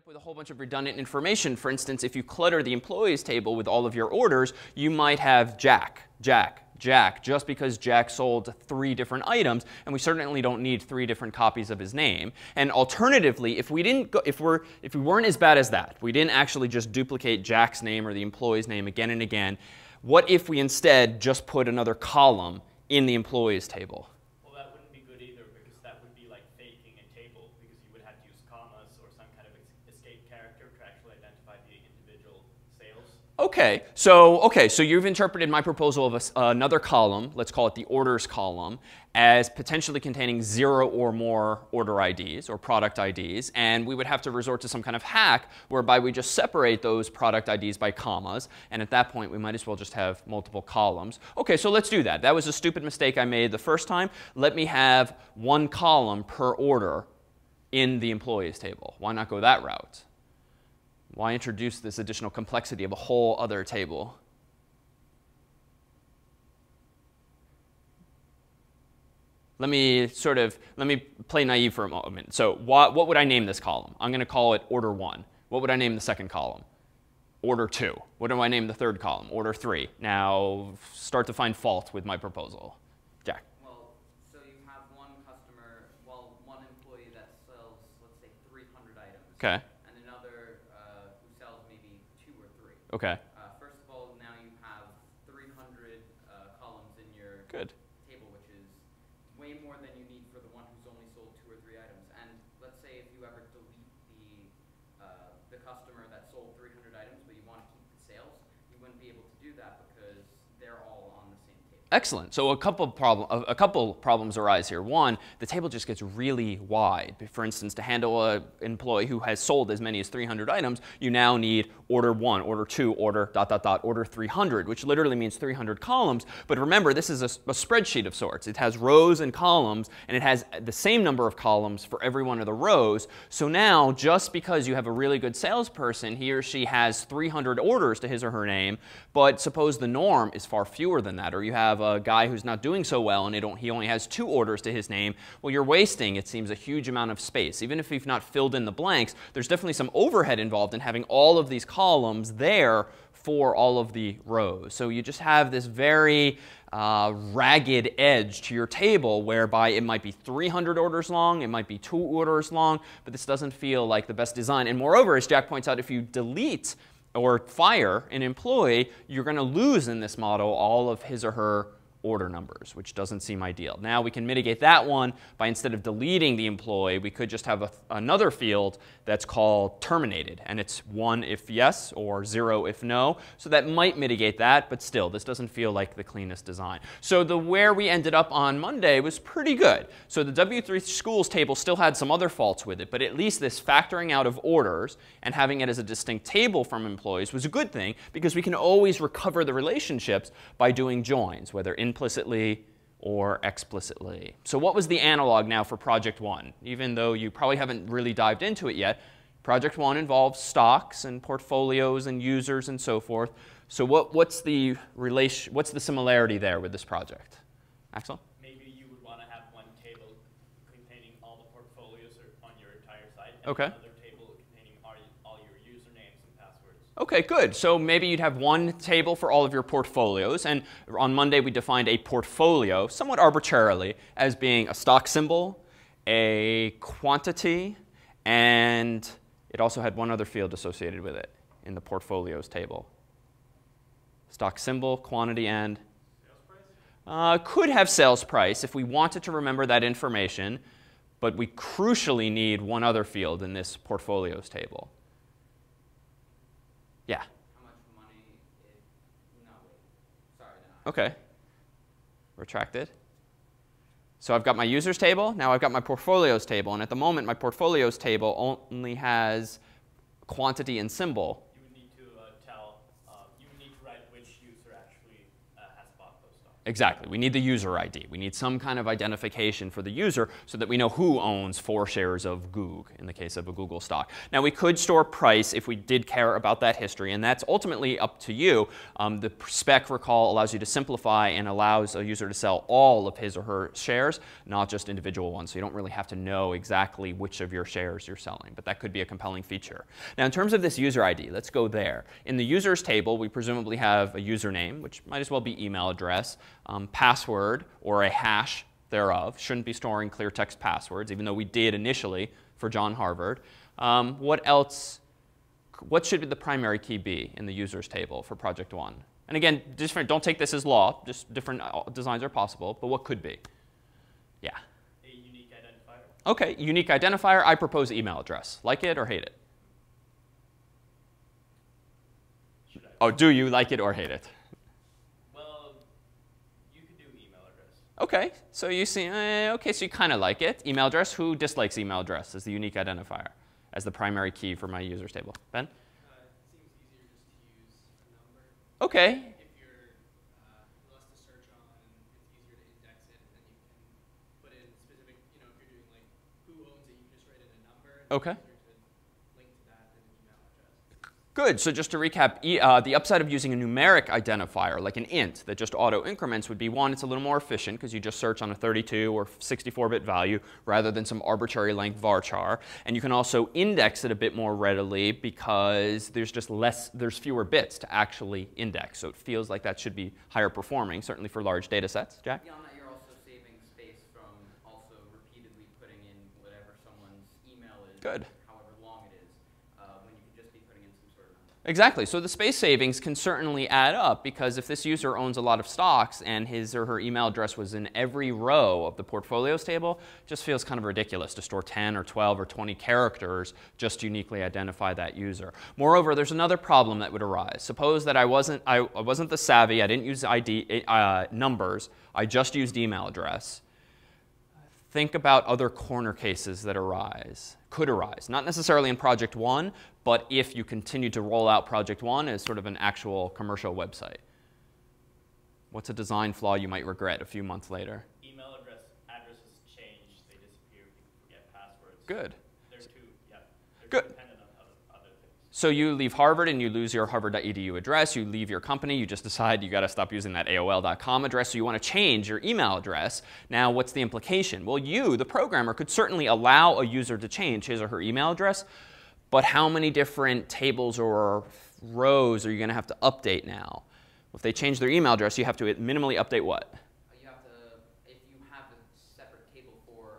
up with a whole bunch of redundant information. For instance, if you clutter the employees table with all of your orders, you might have Jack, Jack, Jack, just because Jack sold 3 different items, and we certainly don't need 3 different copies of his name. And alternatively, if we weren't as bad as that, we didn't actually just duplicate Jack's name or the employee's name again and again, what if we instead just put another column in the employees table? Well, that wouldn't be good either, because that would be like faking a table, because you would have to use commas or some kind of escape character to actually identify the individual sales. Okay, so you've interpreted my proposal of another column, let's call it the orders column, as potentially containing 0 or more order IDs or product IDs. And we would have to resort to some kind of hack whereby we just separate those product IDs by commas. And at that point, we might as well just have multiple columns. OK, so let's do that. That was a stupid mistake I made the first time. Let me have 1 column per order in the employees table. Why not go that route? Why introduce this additional complexity of a whole other table? Let me play naive for a moment. So what would I name this column? I'm going to call it order 1. What would I name the second column? Order 2. What do I name the third column? Order 3. Now start to find fault with my proposal. Jack. Well, so you have one employee that sells, let's say, 300 items. OK. And another who sells maybe 2 or 3. OK. First of all, now you have 300 columns in your Good. table, which is way more than you need for the one who's only sold 2 or 3 items. And let's say if you ever delete the customer that sold 300 items, but you want to keep the sales, you wouldn't be able to do that because they're all on the same table. Excellent. So a couple problems arise here. One, the table just gets really wide. For instance, to handle an employee who has sold as many as 300 items, you now need order 1, order 2, order ... order 300, which literally means 300 columns. But remember, this is a spreadsheet of sorts. It has rows and columns, and it has the same number of columns for every one of the rows. So now, just because you have a really good salesperson, he or she has 300 orders to his or her name, but suppose the norm is far fewer than that, or you have a guy who's not doing so well and he only has 2 orders to his name, well, you're wasting, it seems, a huge amount of space. Even if you've not filled in the blanks, there's definitely some overhead involved in having all of these columns there for all of the rows. So you just have this very ragged edge to your table whereby it might be 300 orders long, it might be 2 orders long, but this doesn't feel like the best design. And moreover, as Jack points out, if you delete or fire an employee, you're going to lose in this model all of his or her order numbers, which doesn't seem ideal. Now we can mitigate that one by, instead of deleting the employee, we could just have another field that's called terminated. And it's 1 if yes or 0 if no. So that might mitigate that. But still, this doesn't feel like the cleanest design. So where we ended up on Monday was pretty good. So the W3 schools table still had some other faults with it. But at least this factoring out of orders and having it as a distinct table from employees was a good thing, because we can always recover the relationships by doing joins, whether implicitly or explicitly. So what was the analog now for Project 1? Even though you probably haven't really dived into it yet, Project 1 involves stocks and portfolios and users and so forth. So what's the similarity there with this project? Axel? Maybe you would want to have one table containing all the portfolios on your entire site, and OK. another table containing all your usernames and passwords. OK, good. So maybe you'd have one table for all of your portfolios. And on Monday, we defined a portfolio, somewhat arbitrarily, as being a stock symbol, a quantity, and it also had one other field associated with it in the portfolios table. Stock symbol, quantity, and Sales price? Could have sales price if we wanted to remember that information. But we crucially need one other field in this portfolios table. Yeah? How much money no, wait. Sorry, no. OK. Retracted. So I've got my users table. Now I've got my portfolios table. And at the moment, my portfolios table only has quantity and symbol. You would need to write which user actually has bought those stocks. Exactly. We need the user ID. We need some kind of identification for the user so that we know who owns 4 shares of Goog in the case of a Google stock. Now, we could store price if we did care about that history, and that's ultimately up to you. The spec, recall, allows you to simplify and allows a user to sell all of his or her shares, not just individual ones. So you don't really have to know exactly which of your shares you're selling, but that could be a compelling feature. Now, in terms of this user ID, let's go there. In the users table, we presumably have a username, which might as well be email address. Password or a hash thereof. Shouldn't be storing clear text passwords, even though we did initially for John Harvard. What else? What should the primary key be in the users table for project 1? And again, don't take this as law. Just different designs are possible. But what could be? Yeah. A unique identifier. OK, unique identifier. I propose email address. Like it or hate it? Oh, do you like it or hate it? OK, so you see, OK, so you kind of like it. Email address. Who dislikes email address as the unique identifier, as the primary key for my users table? Ben? It seems easier just to use a number. OK. If you're less to search on, it's easier to index it, and then you can put in specific, if you're doing like who owns it, you can just write in a number. OK. Link to that than an email address. Good. So just to recap, the upside of using a numeric identifier, like an int that just auto increments, would be, one, it's a little more efficient because you just search on a 32 or 64-bit value rather than some arbitrary length varchar. And you can also index it a bit more readily because there's fewer bits to actually index. So it feels like that should be higher performing, certainly for large data sets. Jack? Beyond that, you're also saving space from also repeatedly putting in whatever someone's email is. Good. Exactly. So the space savings can certainly add up because if this user owns a lot of stocks and his or her email address was in every row of the portfolios table, it just feels kind of ridiculous to store 10 or 12 or 20 characters just to uniquely identify that user. Moreover, there's another problem that would arise. Suppose that I wasn't the savvy. I didn't use ID numbers. I just used email address. Think about other corner cases that could arise. Not necessarily in Project 1, but if you continue to roll out Project 1 as sort of an actual commercial website. What's a design flaw you might regret a few months later? Email addresses change, they disappear, people forget passwords. Good. They're too Good. dependent on other things. So you leave Harvard and you lose your harvard.edu address. You leave your company. You just decide you got to stop using that AOL.com address. So you want to change your email address. Now, what's the implication? Well, you, the programmer, could certainly allow a user to change his or her email address. But how many different tables or rows are you going to have to update now? If they change their email address, you have to minimally update what? You have to, if you have a separate table for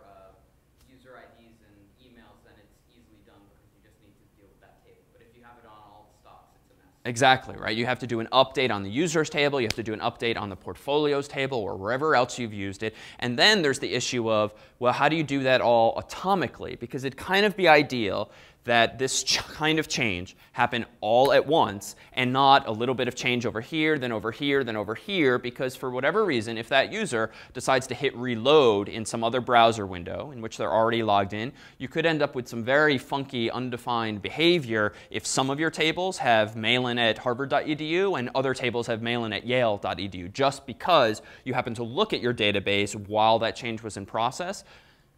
user IDs and emails, then it's easily done because you just need to deal with that table. But if you have it on all the stocks, it's a mess. Exactly, right? You have to do an update on the users table. You have to do an update on the portfolios table or wherever else you've used it. And then there's the issue of, well, how do you do that all atomically? Because it'd kind of be ideal that this kind of change happen all at once and not a little bit of change over here, then over here, then over here, because for whatever reason, if that user decides to hit reload in some other browser window in which they're already logged in, you could end up with some very funky, undefined behavior if some of your tables have mail-in at harvard.edu and other tables have mail-in at yale.edu, just because you happen to look at your database while that change was in process.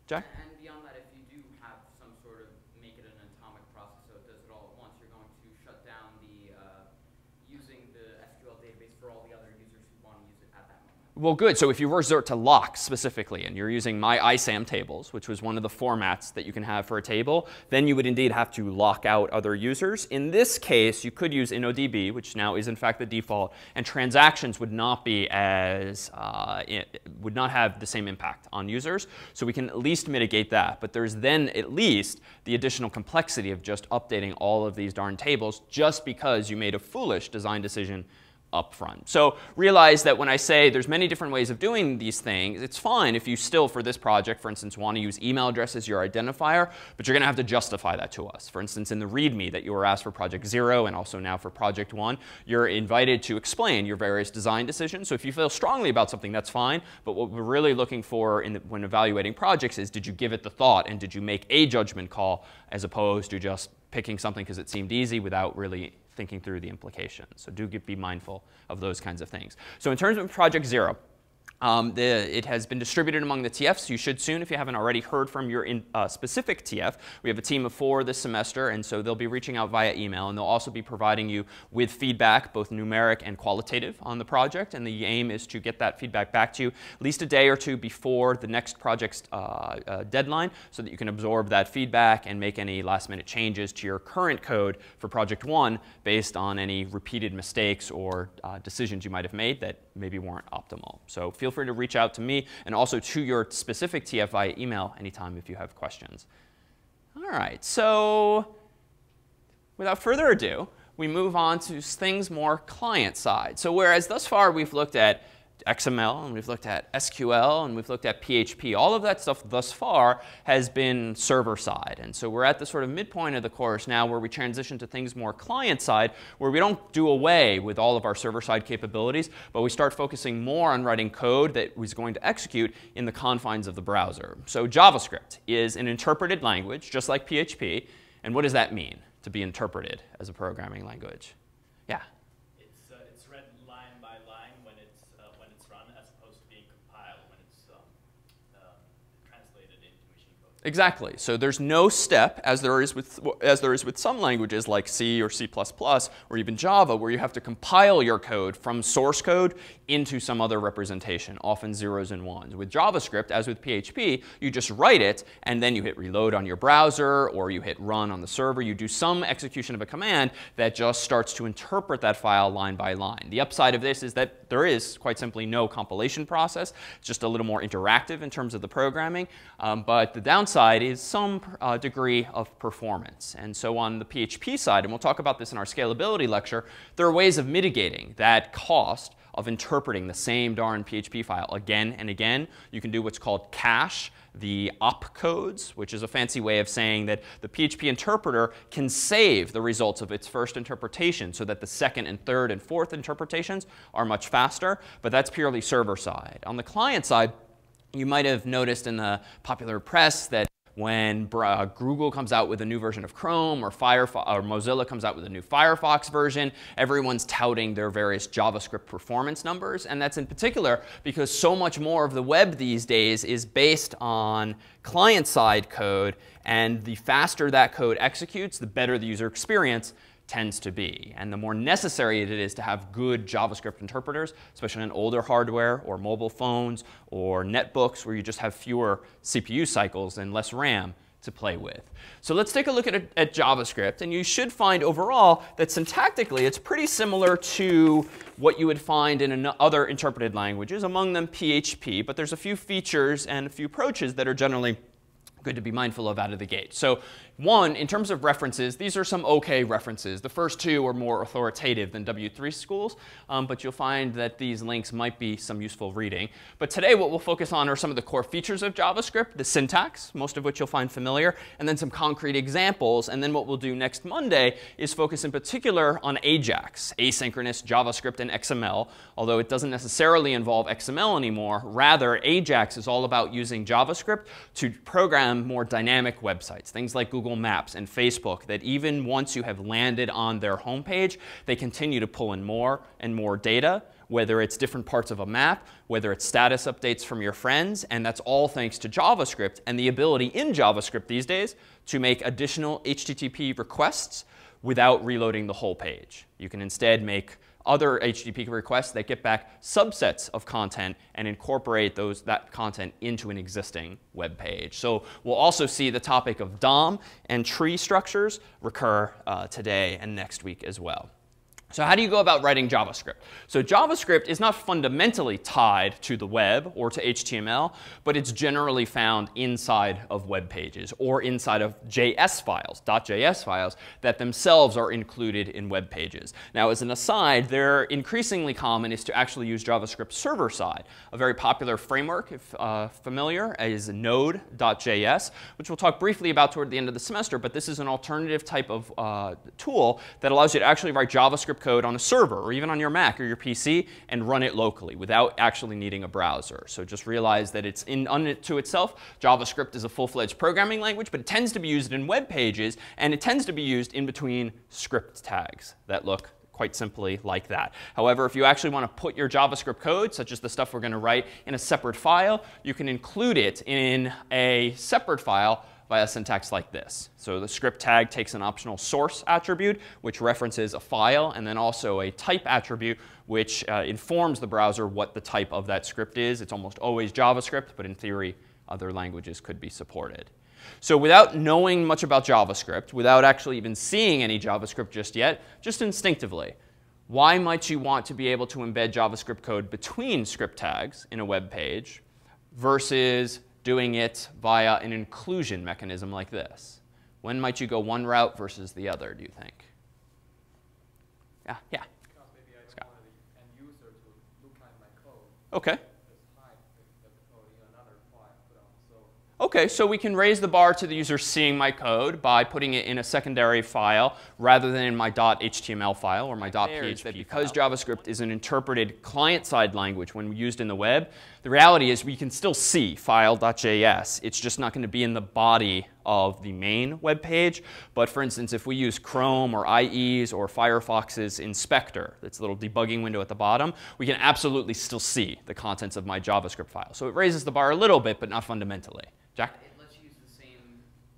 Jack? And beyond that, if you do have some sort of make it an atomic process so it does it all at once, you're going to shut down the using the SQL database for all the other users who want to use it at that moment. Well, good. So if you resort to lock specifically, and you're using my ISAM tables, which was one of the formats that you can have for a table, then you would indeed have to lock out other users. In this case, you could use InnoDB, which now is in fact the default, and transactions would not be as would not have the same impact on users. So we can at least mitigate that. But there's then at least the additional complexity of just updating all of these darn tables just because you made a foolish design decision up front. So realize that when I say there's many different ways of doing these things, it's fine if you still, for this project, for instance, want to use email address as your identifier, but you're going to have to justify that to us. For instance, in the README that you were asked for Project 0 and also now for Project 1, you're invited to explain your various design decisions. So if you feel strongly about something, that's fine. But what we're really looking for when evaluating projects is, did you give it the thought and did you make a judgment call as opposed to just picking something because it seemed easy without really thinking through the implications. So do be mindful of those kinds of things. So in terms of Project 0, It has been distributed among the TFs. You should soon if you haven't already heard from your specific TF. We have a team of 4 this semester, and so they'll be reaching out via email. And they'll also be providing you with feedback, both numeric and qualitative, on the project. And the aim is to get that feedback back to you at least a day or 2 before the next project's deadline so that you can absorb that feedback and make any last-minute changes to your current code for Project 1 based on any repeated mistakes or decisions you might have made that maybe weren't optimal. So feel free to reach out to me and also to your specific TF via email anytime if you have questions. All right, so without further ado, we move on to things more client-side. So whereas thus far we've looked at XML, and we've looked at SQL, and we've looked at PHP. All of that stuff thus far has been server-side. And so we're at the sort of midpoint of the course now where we transition to things more client-side, where we don't do away with all of our server-side capabilities, but we start focusing more on writing code that is going to execute in the confines of the browser. So JavaScript is an interpreted language, just like PHP. And what does that mean, to be interpreted as a programming language? Yeah? It's read line by line when it's run, as opposed to being compiled when it's translated into machine code. Exactly. So there's no step, as there is with some languages like C or C++ or even Java, where you have to compile your code from source code into some other representation, often zeros and ones. With JavaScript, as with PHP, you just write it, and then you hit reload on your browser, or you hit run on the server. You do some execution of a command that just starts to interpret that file line by line. The upside of this is that there is, quite simply, no compilation process. It's just a little more interactive in terms of the programming. But the downside is some degree of performance. And so on the PHP side, and we'll talk about this in our scalability lecture, there are ways of mitigating that cost of interpreting the same darn PHP file again and again. You can do what's called cache the opcodes, which is a fancy way of saying that the PHP interpreter can save the results of its first interpretation so that the second and third and fourth interpretations are much faster. But that's purely server side. On the client side, you might have noticed in the popular press that when Google comes out with a new version of Chrome, or Mozilla comes out with a new Firefox version, everyone's touting their various JavaScript performance numbers. And that's in particular because so much more of the web these days is based on client-side code. And the faster that code executes, the better the user experience tends to be. And the more necessary it is to have good JavaScript interpreters, especially on older hardware or mobile phones or netbooks where you just have fewer CPU cycles and less RAM to play with. So let's take a look at JavaScript. And you should find overall that syntactically it's pretty similar to what you would find in other interpreted languages, among them PHP. But there's a few features and a few approaches that are generally good to be mindful of out of the gate. So one, in terms of references, these are some OK references. The first 2 are more authoritative than W3 schools, but you'll find that these links might be some useful reading. But today what we'll focus on are some of the core features of JavaScript, the syntax, most of which you'll find familiar, and then some concrete examples. And then what we'll do next Monday is focus in particular on AJAX, asynchronous JavaScript and XML, although it doesn't necessarily involve XML anymore. Rather, AJAX is all about using JavaScript to program more dynamic websites, things like Google Maps and Facebook, that even once you have landed on their homepage, they continue to pull in more and more data, whether it's different parts of a map, whether it's status updates from your friends, and that's all thanks to JavaScript and the ability in JavaScript these days to make additional HTTP requests without reloading the whole page. You can instead make other HTTP requests that get back subsets of content and incorporate that content into an existing web page. So we'll also see the topic of DOM and tree structures recur today and next week as well. So how do you go about writing JavaScript? So JavaScript is not fundamentally tied to the web or to HTML, but it's generally found inside of web pages or inside of JS files, .js files, that themselves are included in web pages. Now, as an aside, they're increasingly common is to actually use JavaScript server side. A very popular framework, if familiar, is Node.js, which we'll talk briefly about toward the end of the semester. But this is an alternative type of tool that allows you to actually write JavaScript code on a server or even on your Mac or your PC and run it locally without actually needing a browser. So just realize that it's unto itself. JavaScript is a full-fledged programming language, but it tends to be used in web pages, and it tends to be used in between script tags that look quite simply like that. However, if you actually want to put your JavaScript code, such as the stuff we're going to write, in a separate file, you can include it in a separate file via syntax like this. So the script tag takes an optional source attribute, which references a file, and then also a type attribute, which informs the browser what the type of that script is. It's almost always JavaScript, but in theory, other languages could be supported. So without knowing much about JavaScript, without actually even seeing any JavaScript just yet, just instinctively, why might you want to be able to embed JavaScript code between script tags in a web page versus doing it via an inclusion mechanism like this? When might you go one route versus the other, do you think? Yeah. Because maybe I don't want the end user to look at my code. OK. Just hide the code in another file. OK, so we can raise the bar to the user seeing my code by putting it in a secondary file rather than in my .html file or my .php. Because JavaScript is an interpreted client-side language when used in the web, the reality is we can still see file.js. It's just not going to be in the body of the main web page. But for instance, if we use Chrome or IE's or Firefox's inspector, that's a little debugging window at the bottom, we can absolutely still see the contents of my JavaScript file. So it raises the bar a little bit, but not fundamentally. Jack? It lets you use the same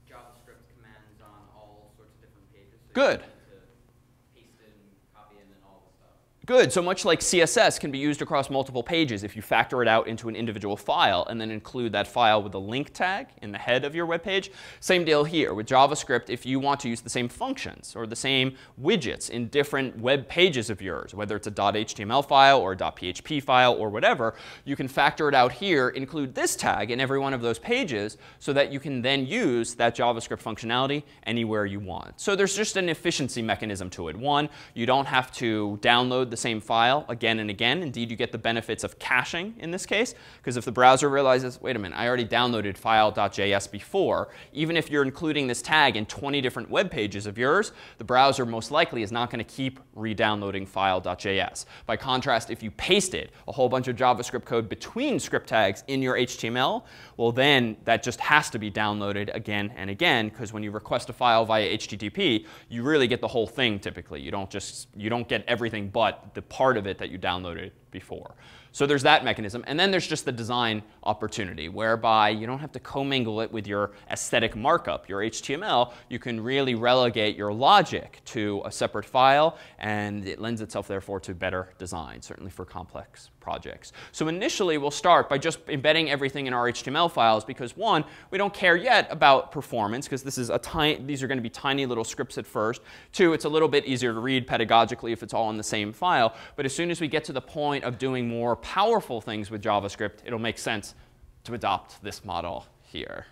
JavaScript commands on all sorts of different pages. So Good. You don't need to paste it and copy it and all this stuff. Good. So much like CSS can be used across multiple pages if you factor it out into an individual file and then include that file with a link tag in the head of your web page. Same deal here. With JavaScript, if you want to use the same functions or the same widgets in different web pages of yours, whether it's a .html file or a .php file or whatever, you can factor it out here, include this tag in every one of those pages so that you can then use that JavaScript functionality anywhere you want. So there's just an efficiency mechanism to it. One, you don't have to download the same file again and again. Indeed, you get the benefits of caching in this case, because if the browser realizes, wait a minute, I already downloaded file.js before, even if you're including this tag in 20 different web pages of yours, the browser most likely is not going to keep re-downloading file.js. By contrast, if you pasted a whole bunch of JavaScript code between script tags in your HTML, well, then that just has to be downloaded again and again, because when you request a file via HTTP, you really get the whole thing typically. You don't get everything but the part of it that you downloaded before. So there's that mechanism. And then there's just the design opportunity, whereby you don't have to commingle it with your aesthetic markup, your HTML. You can really relegate your logic to a separate file, and it lends itself, therefore, to better design, certainly for complex projects. So initially, we'll start by just embedding everything in our HTML files, because one, we don't care yet about performance, because these are going to be tiny little scripts at first. Two, it's a little bit easier to read pedagogically if it's all in the same file. But as soon as we get to the point of doing more powerful things with JavaScript, it'll make sense to adopt this model here.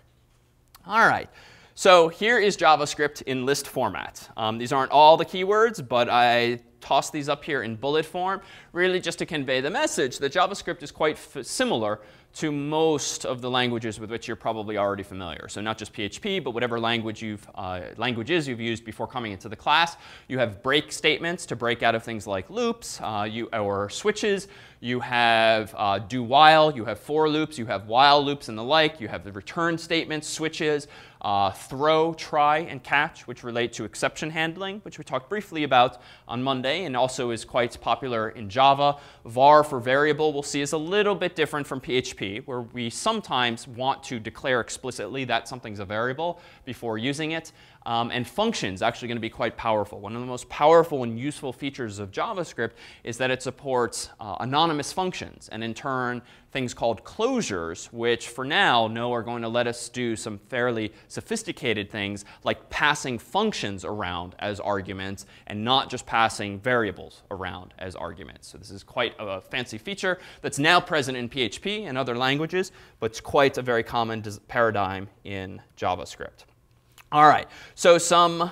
All right. So here is JavaScript in list format. These aren't all the keywords, but I tossed these up here in bullet form, really just to convey the message that JavaScript is quite similar to most of the languages with which you're probably already familiar. So not just PHP, but whatever languages you've used before coming into the class. You have break statements to break out of things like loops or switches. You have do while. You have for loops. You have while loops and the like. You have the return statements, switches, throw, try, and catch, which relate to exception handling, which we talked briefly about on Monday and also is quite popular in Java. Var for variable we'll see is a little bit different from PHP, where we sometimes want to declare explicitly that something's a variable before using it. And functions actually going to be quite powerful. One of the most powerful and useful features of JavaScript is that it supports anonymous functions, and in turn things called closures, which for now are going to let us do some fairly sophisticated things like passing functions around as arguments and not just passing variables around as arguments. So this is quite a fancy feature that's now present in PHP and other languages, but it's quite a very common paradigm in JavaScript. All right, so some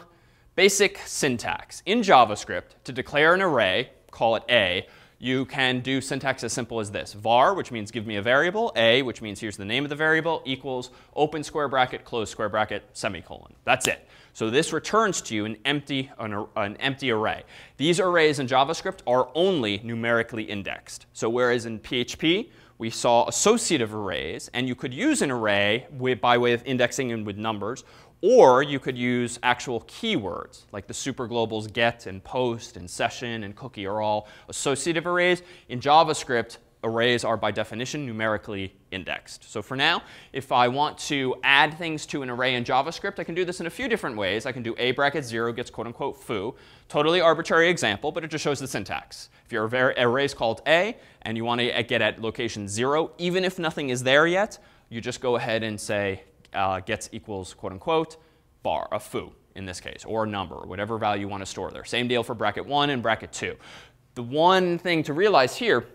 basic syntax. In JavaScript, to declare an array, call it A, you can do syntax as simple as this. Var, which means give me a variable. A, which means here's the name of the variable, equals open square bracket, close square bracket, semicolon. That's it. So this returns to you an empty array. These arrays in JavaScript are only numerically indexed. So whereas in PHP, we saw associative arrays, and you could use an array by way of indexing and with numbers, Or you could use actual keywords, like the superglobals get and post and session and cookie are all associative arrays. In JavaScript, arrays are by definition numerically indexed. So for now, if I want to add things to an array in JavaScript, I can do this in a few different ways. I can do a bracket 0 gets quote unquote foo. Totally arbitrary example, but it just shows the syntax. If your array is called a and you want to get at location 0, even if nothing is there yet, you just go ahead and say gets equals quote unquote bar, a foo in this case, or a number, whatever value you want to store there. Same deal for bracket 1 and bracket 2. The one thing to realize here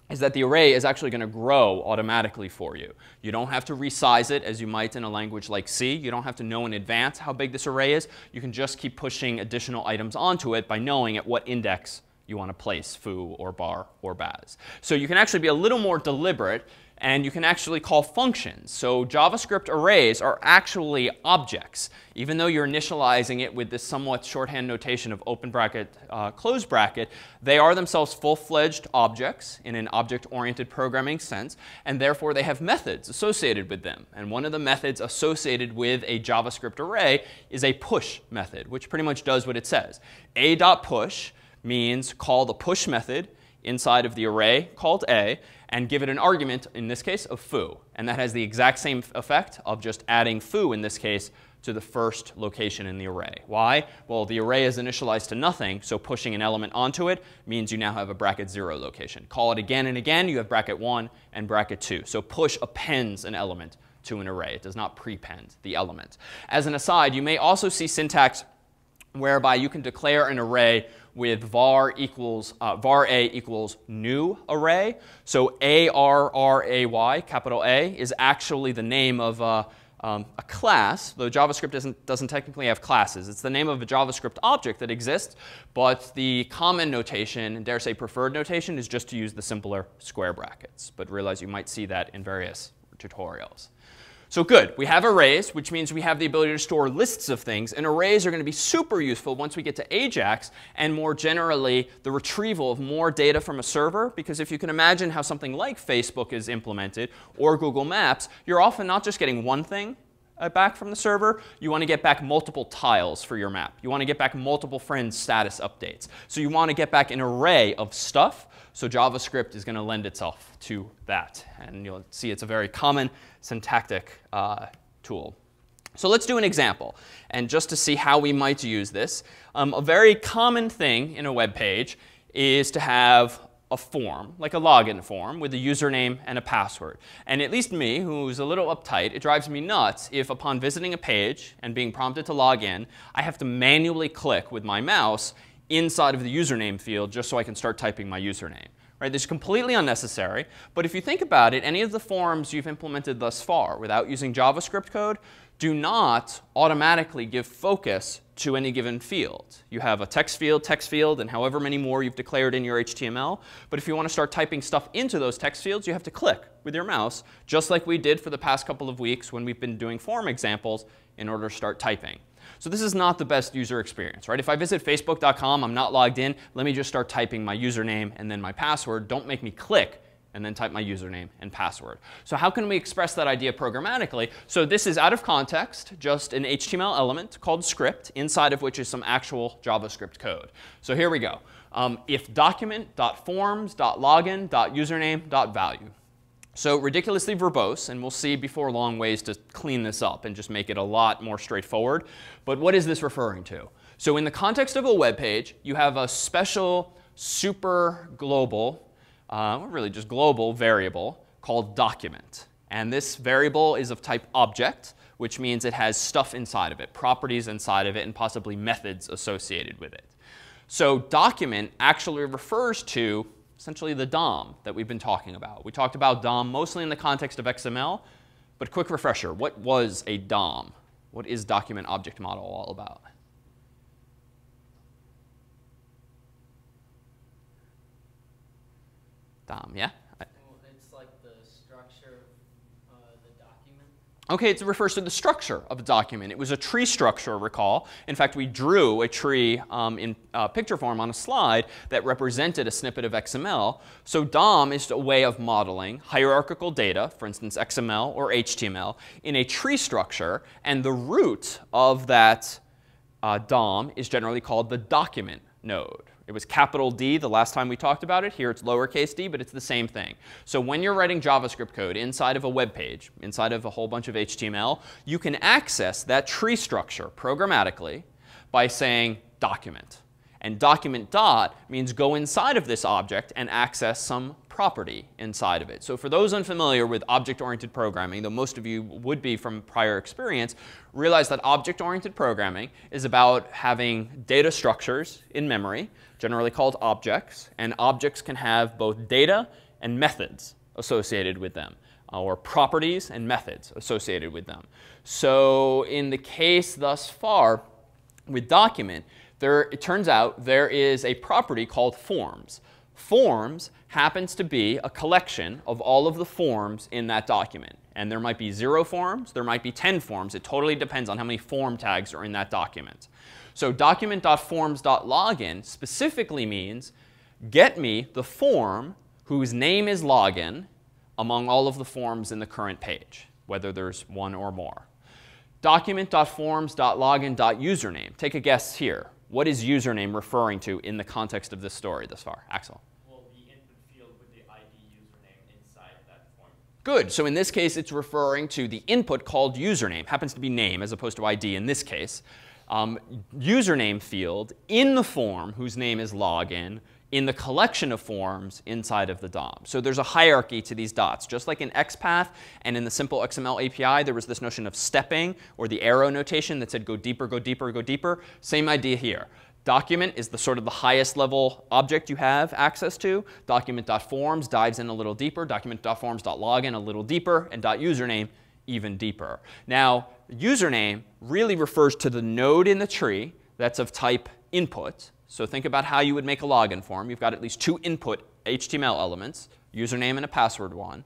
is that the array is actually going to grow automatically for you. You don't have to resize it as you might in a language like C. You don't have to know in advance how big this array is. You can just keep pushing additional items onto it by knowing at what index you want to place foo or bar or baz. So you can actually be a little more deliberate, and you can actually call functions. So JavaScript arrays are actually objects. Even though you're initializing it with this somewhat shorthand notation of open bracket, close bracket, they are themselves full-fledged objects in an object-oriented programming sense, and therefore they have methods associated with them. And one of the methods associated with a JavaScript array is a push method, which pretty much does what it says. A.push means call the push method inside of the array called a, and give it an argument, in this case, of foo. And that has the exact same effect of just adding foo, in this case, to the first location in the array. Why? Well, the array is initialized to nothing, so pushing an element onto it means you now have a bracket 0 location. Call it again and again, you have bracket 1 and bracket 2. So push appends an element to an array. It does not prepend the element. As an aside, you may also see syntax whereby you can declare an array with var a equals new array. So array, capital A, is actually the name of a class, though JavaScript doesn't technically have classes. It's the name of a JavaScript object that exists, but the common notation, and dare say preferred notation, is just to use the simpler square brackets. But realize you might see that in various tutorials. So good, we have arrays, which means we have the ability to store lists of things. And arrays are going to be super useful once we get to AJAX and more generally the retrieval of more data from a server. Because if you can imagine how something like Facebook is implemented or Google Maps, you're often not just getting one thing back from the server. You want to get back multiple tiles for your map. You want to get back multiple friends' status updates. So you want to get back an array of stuff. So JavaScript is going to lend itself to that. And you'll see it's a very common syntactic tool. So let's do an example. And just to see how we might use this, a very common thing in a web page is to have a form, like a login form, with a username and a password. And at least me, who's a little uptight, it drives me nuts if upon visiting a page and being prompted to log in, I have to manually click with my mouse inside of the username field just so I can start typing my username. Right? This is completely unnecessary. But if you think about it, any of the forms you've implemented thus far without using JavaScript code do not automatically give focus to any given field. You have a text field, and however many more you've declared in your HTML. But if you want to start typing stuff into those text fields, you have to click with your mouse, just like we did for the past couple of weeks when we've been doing form examples in order to start typing. So this is not the best user experience, right? If I visit facebook.com, I'm not logged in, let me just start typing my username and then my password. Don't make me click and then type my username and password. So how can we express that idea programmatically? So this is out of context, just an HTML element called script, inside of which is some actual JavaScript code. So here we go. If document.forms.login.username.value. So ridiculously verbose, and we'll see before long ways to clean this up and just make it a lot more straightforward. But what is this referring to? So in the context of a web page, you have a special super global, really just global variable called document. And this variable is of type object, which means it has stuff inside of it, properties inside of it, and possibly methods associated with it. So document actually refers to essentially the DOM that we've been talking about. We talked about DOM mostly in the context of XML, but quick refresher, what was a DOM? What is document object model all about? DOM, yeah? Well, it's like the structure of the document. Okay, it refers to the structure of a document. It was a tree structure, recall. In fact, we drew a tree in picture form on a slide that represented a snippet of XML. So DOM is a way of modeling hierarchical data, for instance, XML or HTML, in a tree structure. And the root of that DOM is generally called the document node. It was capital D the last time we talked about it. Here it's lowercase d, but it's the same thing. So when you're writing JavaScript code inside of a web page, inside of a whole bunch of HTML, you can access that tree structure programmatically by saying document. And document dot means go inside of this object and access some property inside of it. So for those unfamiliar with object-oriented programming, though most of you would be from prior experience, realize that object-oriented programming is about having data structures in memory, generally called objects. And objects can have both data and methods associated with them, or properties and methods associated with them. So in the case thus far with document, it turns out there is a property called forms. Forms happens to be a collection of all of the forms in that document. And there might be 0 forms, there might be 10 forms. It totally depends on how many form tags are in that document. So document.forms.login specifically means get me the form whose name is login among all of the forms in the current page, whether there's one or more. Document.forms.login.username. Take a guess here. What is username referring to in the context of this story thus far? Axel? Well, the input field with the ID username inside that form. Good. So in this case, it's referring to the input called username. Happens to be name as opposed to ID in this case. Username field in the form whose name is login in the collection of forms inside of the DOM. So there's a hierarchy to these dots. Just like in XPath and in the simple XML API, there was this notion of stepping or the arrow notation that said go deeper, go deeper, go deeper. Same idea here. Document is the sort of the highest level object you have access to. Document.forms dives in a little deeper. Document.forms.login a little deeper. And .username even deeper. Now, username really refers to the node in the tree that's of type input. So think about how you would make a login form. You've got at least 2 input HTML elements, username and a password one.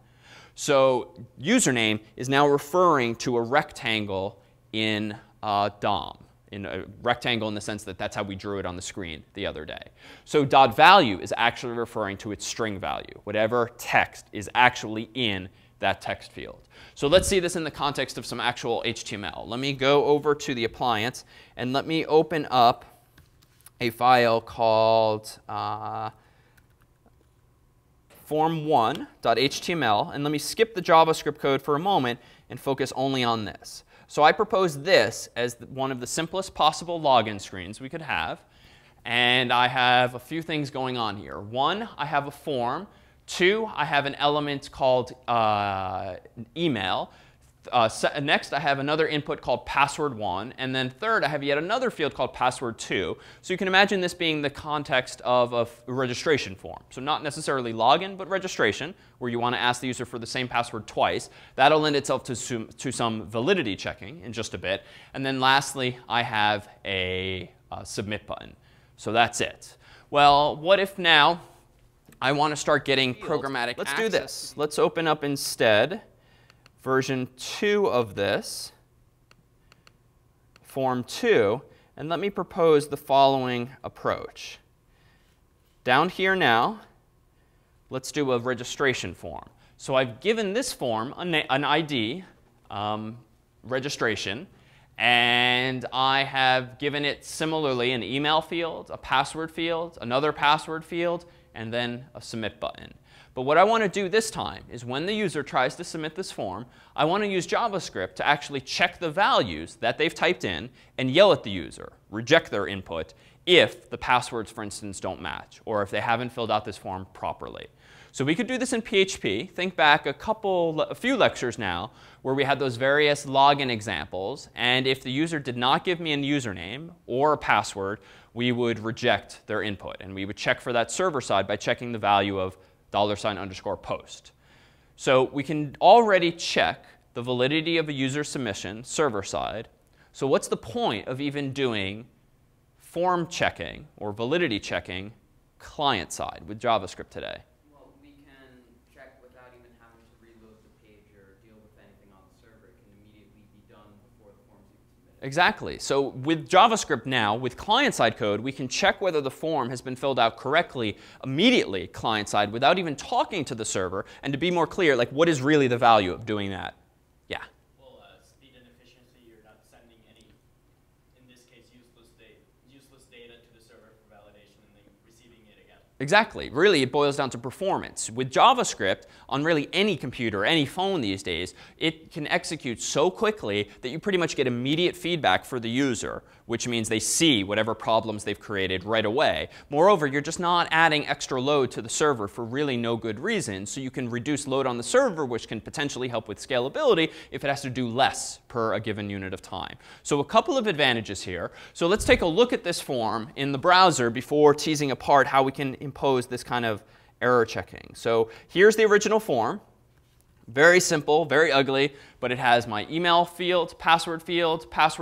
So username is now referring to a rectangle in DOM, in a rectangle in the sense that that's how we drew it on the screen the other day. So .value is actually referring to its string value, whatever text is actually in that text field. So let's see this in the context of some actual HTML. Let me go over to the appliance and let me open up a file called form1.html. And let me skip the JavaScript code for a moment and focus only on this. So I propose this as one of the simplest possible login screens we could have. And I have a few things going on here. 1, I have a form. 2, I have an element called email. Next, I have another input called password1. And then third, I have yet another field called password2. So you can imagine this being the context of a registration form. So not necessarily login, but registration, where you want to ask the user for the same password twice. That'll lend itself to some validity checking in just a bit. And then lastly, I have a submit button. So that's it. Well, what if now I want to start getting programmatic access? Let's do this. Let's open up instead version 2 of this, form 2, and let me propose the following approach. Down here now, let's do a registration form. So I've given this form an ID, registration, and I have given it similarly an email field, a password field, another password field, and then a submit button. But what I want to do this time is when the user tries to submit this form, I want to use JavaScript to actually check the values that they've typed in and yell at the user, reject their input, if the passwords, for instance, don't match, or if they haven't filled out this form properly. So we could do this in PHP. Think back a few lectures now where we had those various login examples. And if the user did not give me a username or a password, we would reject their input. And we would check for that server side by checking the value of $_post. So we can already check the validity of a user submission server side. So what's the point of even doing form checking or validity checking client side with JavaScript today? Well, we can check without even having to reload the page or deal with anything on the server. It can Exactly. So with JavaScript now, with client-side code, we can check whether the form has been filled out correctly immediately client-side without even talking to the server. And to be more clear, like what is really the value of doing that? Yeah. Well, speed and efficiency, you're not sending any, in this case, useless data to the server for validation and then receiving it again. Exactly. Really, it boils down to performance. With JavaScript, on really any computer, any phone these days, it can execute so quickly that you pretty much get immediate feedback for the user, which means they see whatever problems they've created right away. Moreover, you're just not adding extra load to the server for really no good reason. So you can reduce load on the server, which can potentially help with scalability if it has to do less per a given unit of time. So a couple of advantages here. So let's take a look at this form in the browser before teasing apart how we can impose this kind of error checking. So here's the original form. Very simple, very ugly, but it has my email field, password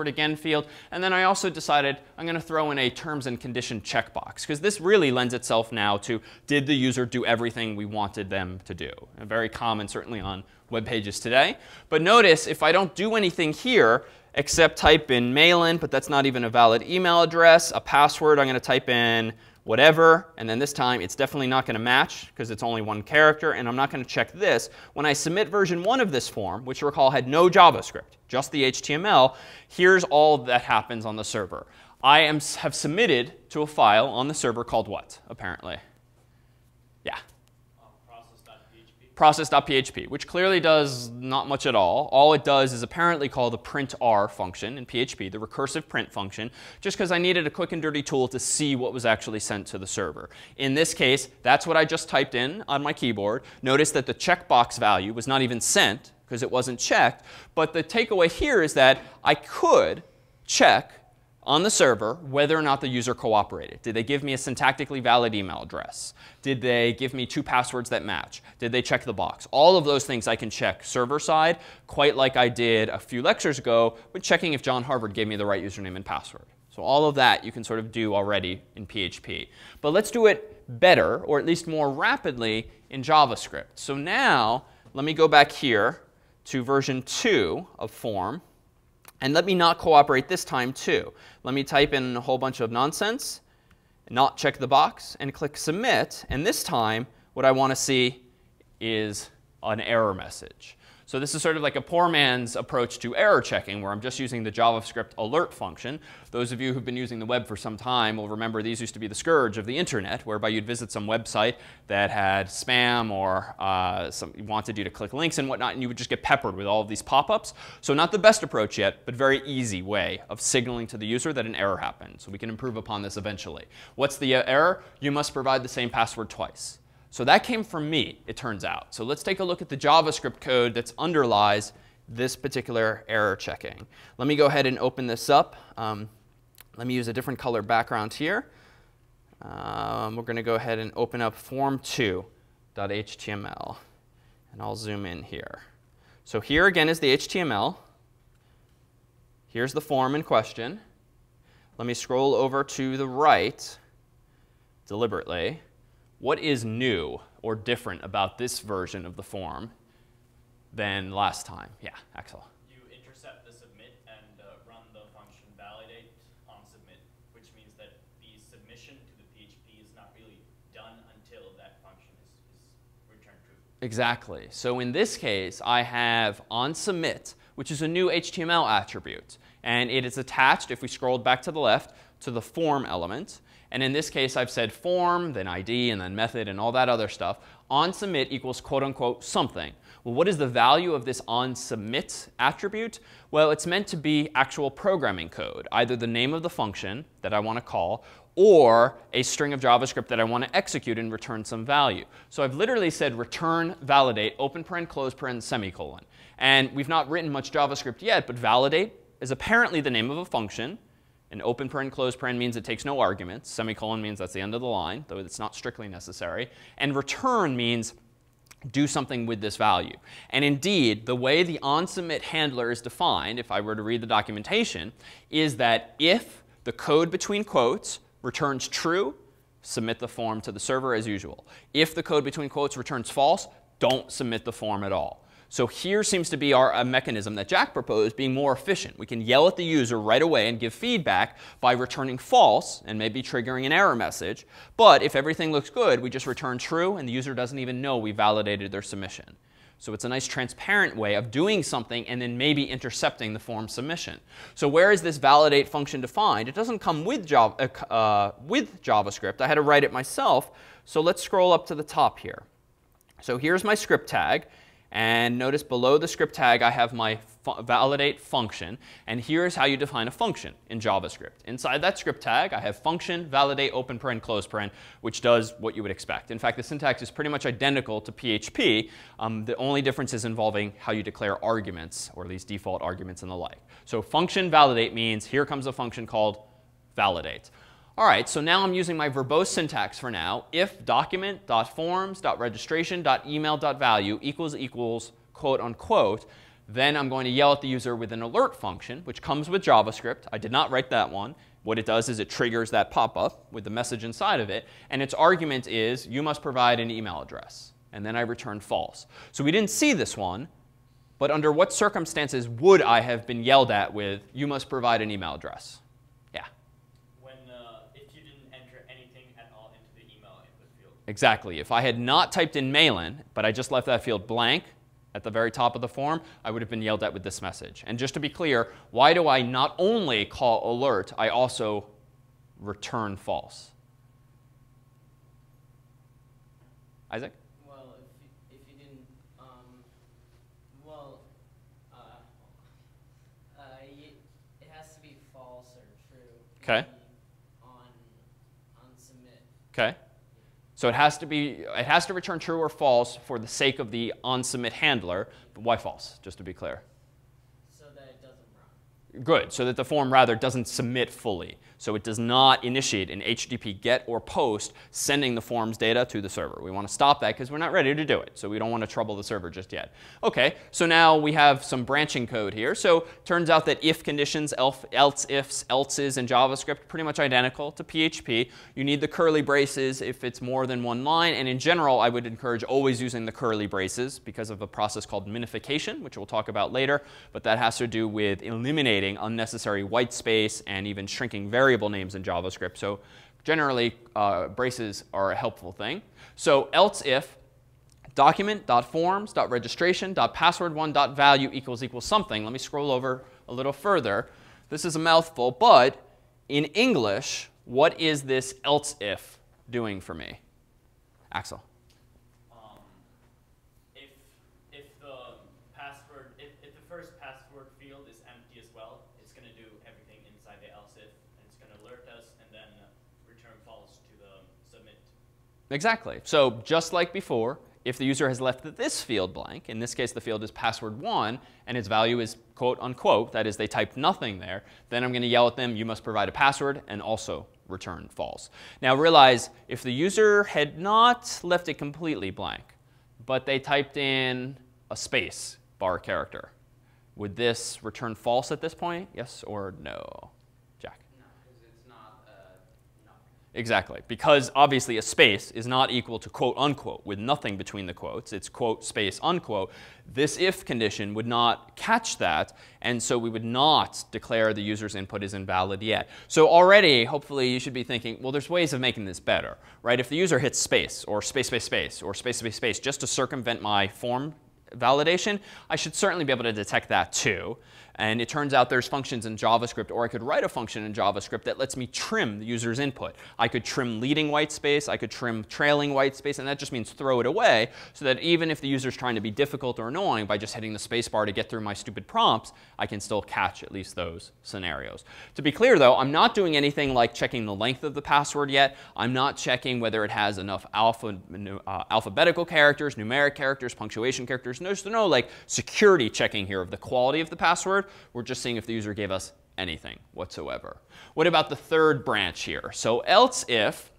again field, and then I also decided I'm going to throw in a terms and condition checkbox, because this really lends itself now to did the user do everything we wanted them to do? And very common certainly on web pages today. But notice if I don't do anything here except type in mail-in, but that's not even a valid email address, a password, I'm going to type in whatever, and then this time it's definitely not going to match because it's only one character, and I'm not going to check this. When I submit version 1 of this form, which recall had no JavaScript, just the HTML, here's all that happens on the server. I have submitted to a file on the server called what, apparently? Yeah. Process.php, which clearly does not much at all. All it does is apparently call the printr function in PHP, the recursive print function, just because I needed a quick and dirty tool to see what was actually sent to the server. In this case, that's what I just typed in on my keyboard. Notice that the checkbox value was not even sent because it wasn't checked. But the takeaway here is that I could check on the server whether or not the user cooperated. Did they give me a syntactically valid email address? Did they give me 2 passwords that match? Did they check the box? All of those things I can check server side, quite like I did a few lectures ago with checking if John Harvard gave me the right username and password. So all of that you can sort of do already in PHP. But let's do it better, or at least more rapidly, in JavaScript. So now let me go back here to version 2 of form. And let me not cooperate this time, too. Let me type in a whole bunch of nonsense, not check the box, and click Submit. And this time, what I want to see is an error message. So this is sort of like a poor man's approach to error checking, where I'm just using the JavaScript alert function. Those of you who've been using the web for some time will remember these used to be the scourge of the internet, whereby you'd visit some website that had spam or wanted you to click links and whatnot, and you would just get peppered with all of these pop-ups. So not the best approach yet, but very easy way of signaling to the user that an error happened. So we can improve upon this eventually. What's the error? You must provide the same password twice. So that came from me, it turns out. So let's take a look at the JavaScript code that underlies this particular error checking. Let me go ahead and open this up. Let me use a different color background here. We're going to go ahead and open up form2.html. And I'll zoom in here. So here again is the HTML. Here's the form in question. Let me scroll over to the right deliberately. What is new or different about this version of the form than last time? Yeah, Axel. You intercept the submit and run the function validate on submit, which means that the submission to the PHP is not really done until that function is returned true. Exactly. So in this case, I have on submit, which is a new HTML attribute. And it is attached, if we scrolled back to the left, to the form element. And in this case, I've said form, then ID, and then method, and all that other stuff. On submit equals quote unquote something. Well, what is the value of this on submit attribute? Well, it's meant to be actual programming code, either the name of the function that I want to call, or a string of JavaScript that I want to execute and return some value. So I've literally said return validate, open paren, close paren, semicolon. And we've not written much JavaScript yet, but validate is apparently the name of a function. And open paren, close paren means it takes no arguments. Semicolon means that's the end of the line, though it's not strictly necessary. And return means do something with this value. And indeed, the way the onSubmit handler is defined, if I were to read the documentation, is that if the code between quotes returns true, submit the form to the server as usual. If the code between quotes returns false, don't submit the form at all. So here seems to be a mechanism that Jack proposed being more efficient. We can yell at the user right away and give feedback by returning false and maybe triggering an error message. But if everything looks good, we just return true, and the user doesn't even know we validated their submission. So it's a nice transparent way of doing something and then maybe intercepting the form submission. So where is this validate function defined? It doesn't come with JavaScript. I had to write it myself. So let's scroll up to the top here. So here's my script tag. And notice below the script tag, I have my validate function. And here's how you define a function in JavaScript. Inside that script tag, I have function, validate, open paren, close paren, which does what you would expect. In fact, the syntax is pretty much identical to PHP. The only difference is involving how you declare arguments, or at least default arguments and the like. So function validate means here comes a function called validate. All right, so now I'm using my verbose syntax for now. If document.forms.registration.email.value equals quote unquote, then I'm going to yell at the user with an alert function, which comes with JavaScript. I did not write that one. What it does is it triggers that pop-up with the message inside of it. And its argument is, you must provide an email address. And then I return false. So we didn't see this one. But under what circumstances would I have been yelled at with, you must provide an email address? Exactly. If I had not typed in Malin, but I just left that field blank at the very top of the form, I would have been yelled at with this message. And just to be clear, why do I not only call alert, I also return false? Isaac? Well, if you didn't, it has to be false or true. Okay. On submit. Okay. So it has to return true or false for the sake of the onSubmit handler. But why false, just to be clear? So that it doesn't run. Good. So that the form rather doesn't submit fully. So it does not initiate an HTTP GET or POST sending the form's data to the server. We want to stop that because we're not ready to do it. So we don't want to trouble the server just yet. OK, so now we have some branching code here. So turns out that if conditions, else ifs, else's in JavaScript pretty much identical to PHP. You need the curly braces if it's more than one line. And in general, I would encourage always using the curly braces because of a process called minification, which we'll talk about later. But that has to do with eliminating unnecessary white space and even shrinking variable names in JavaScript. So generally, braces are a helpful thing. So else if document.forms.registration.password1.value equals something. Let me scroll over a little further. This is a mouthful, but in English, what is this else if doing for me? Axel. If the first password field is empty as well, it's going to do everything inside the else if, and it's going to alert us and then return false to the submit. Exactly. So just like before, if the user has left this field blank, in this case the field is password1, and its value is quote unquote, that is they typed nothing there, then I'm going to yell at them, you must provide a password, and also return false. Now realize if the user had not left it completely blank, but they typed in a space bar character, would this return false at this point? Yes or no? Jack? No, because it's not no. Exactly. Because obviously a space is not equal to quote unquote with nothing between the quotes. It's quote space unquote. This if condition would not catch that, and so we would not declare the user's input is invalid yet. So already, hopefully, you should be thinking, well, there's ways of making this better, right? If the user hits space or space space space or space space space just to circumvent my form validation, I should certainly be able to detect that too. And it turns out there's functions in JavaScript, or I could write a function in JavaScript that lets me trim the user's input. I could trim leading white space. I could trim trailing white space. And that just means throw it away so that even if the user's trying to be difficult or annoying by just hitting the space bar to get through my stupid prompts, I can still catch at least those scenarios. To be clear, though, I'm not doing anything like checking the length of the password yet. I'm not checking whether it has enough alphabetical characters, numeric characters, punctuation characters. There's no like security checking here of the quality of the password. We're just seeing if the user gave us anything whatsoever. What about the third branch here? So else if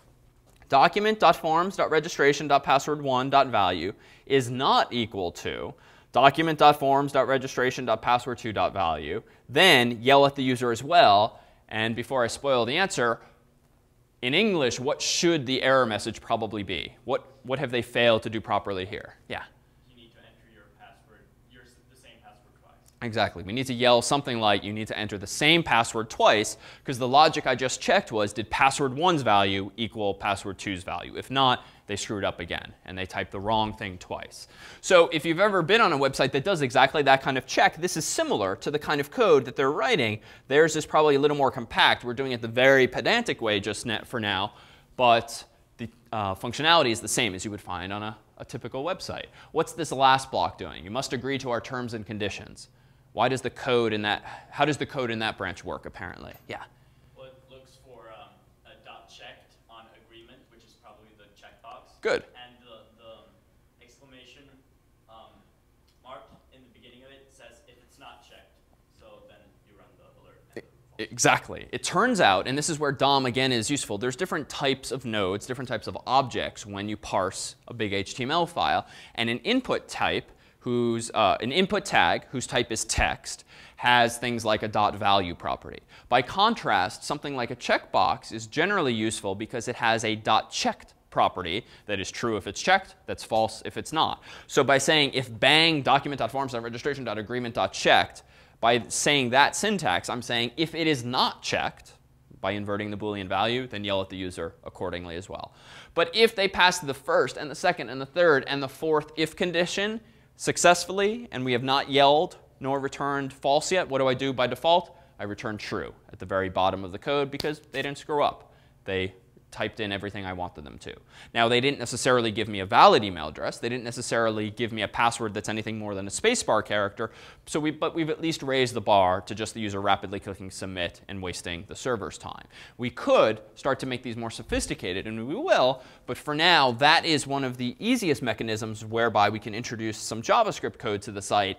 document.forms.registration.password1.value is not equal to document.forms.registration.password2.value, then yell at the user as well. And before I spoil the answer, in English, what should the error message probably be? What have they failed to do properly here? Yeah. Exactly. We need to yell something like, you need to enter the same password twice, because the logic I just checked was, did password 1's value equal password 2's value? If not, they screwed up again, and they typed the wrong thing twice. So if you've ever been on a website that does exactly that kind of check, this is similar to the kind of code that they're writing. Theirs is probably a little more compact. We're doing it the very pedantic way just for now, but the functionality is the same as you would find on a typical website. What's this last block doing? You must agree to our terms and conditions. Why does the code in that, how does the code in that branch work, apparently? Yeah? Well, it looks for a dot checked on agreement, which is probably the checkbox. Good. And the exclamation mark in the beginning of it says if it's not checked. So then you run the alert. Exactly. It turns out, and this is where DOM again is useful, there's different types of nodes, different types of objects when you parse a big HTML file. And an input type, an input tag whose type is text, has things like a dot value property. By contrast, something like a checkbox is generally useful because it has a dot checked property that is true if it's checked, that's false if it's not. So by saying if bang document.forms.registration.agreement.checked, by saying that syntax, I'm saying if it is not checked, by inverting the Boolean value, then yell at the user accordingly as well. But if they pass the first and the second and the third and the fourth if condition successfully, and we have not yelled nor returned false yet, what do I do by default? I return true at the very bottom of the code because they didn't screw up. They typed in everything I wanted them to. Now, they didn't necessarily give me a valid email address. They didn't necessarily give me a password that's anything more than a spacebar character. But we've at least raised the bar to just the user rapidly clicking submit and wasting the server's time. We could start to make these more sophisticated, and we will. But for now, that is one of the easiest mechanisms whereby we can introduce some JavaScript code to the site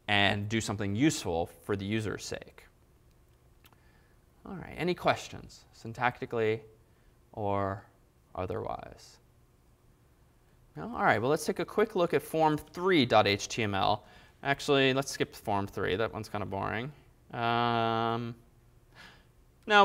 and do something useful for the user's sake. All right, any questions, syntactically or otherwise? No? All right, well, let's take a quick look at form3.html. Actually, let's skip form 3. That one's kind of boring. No,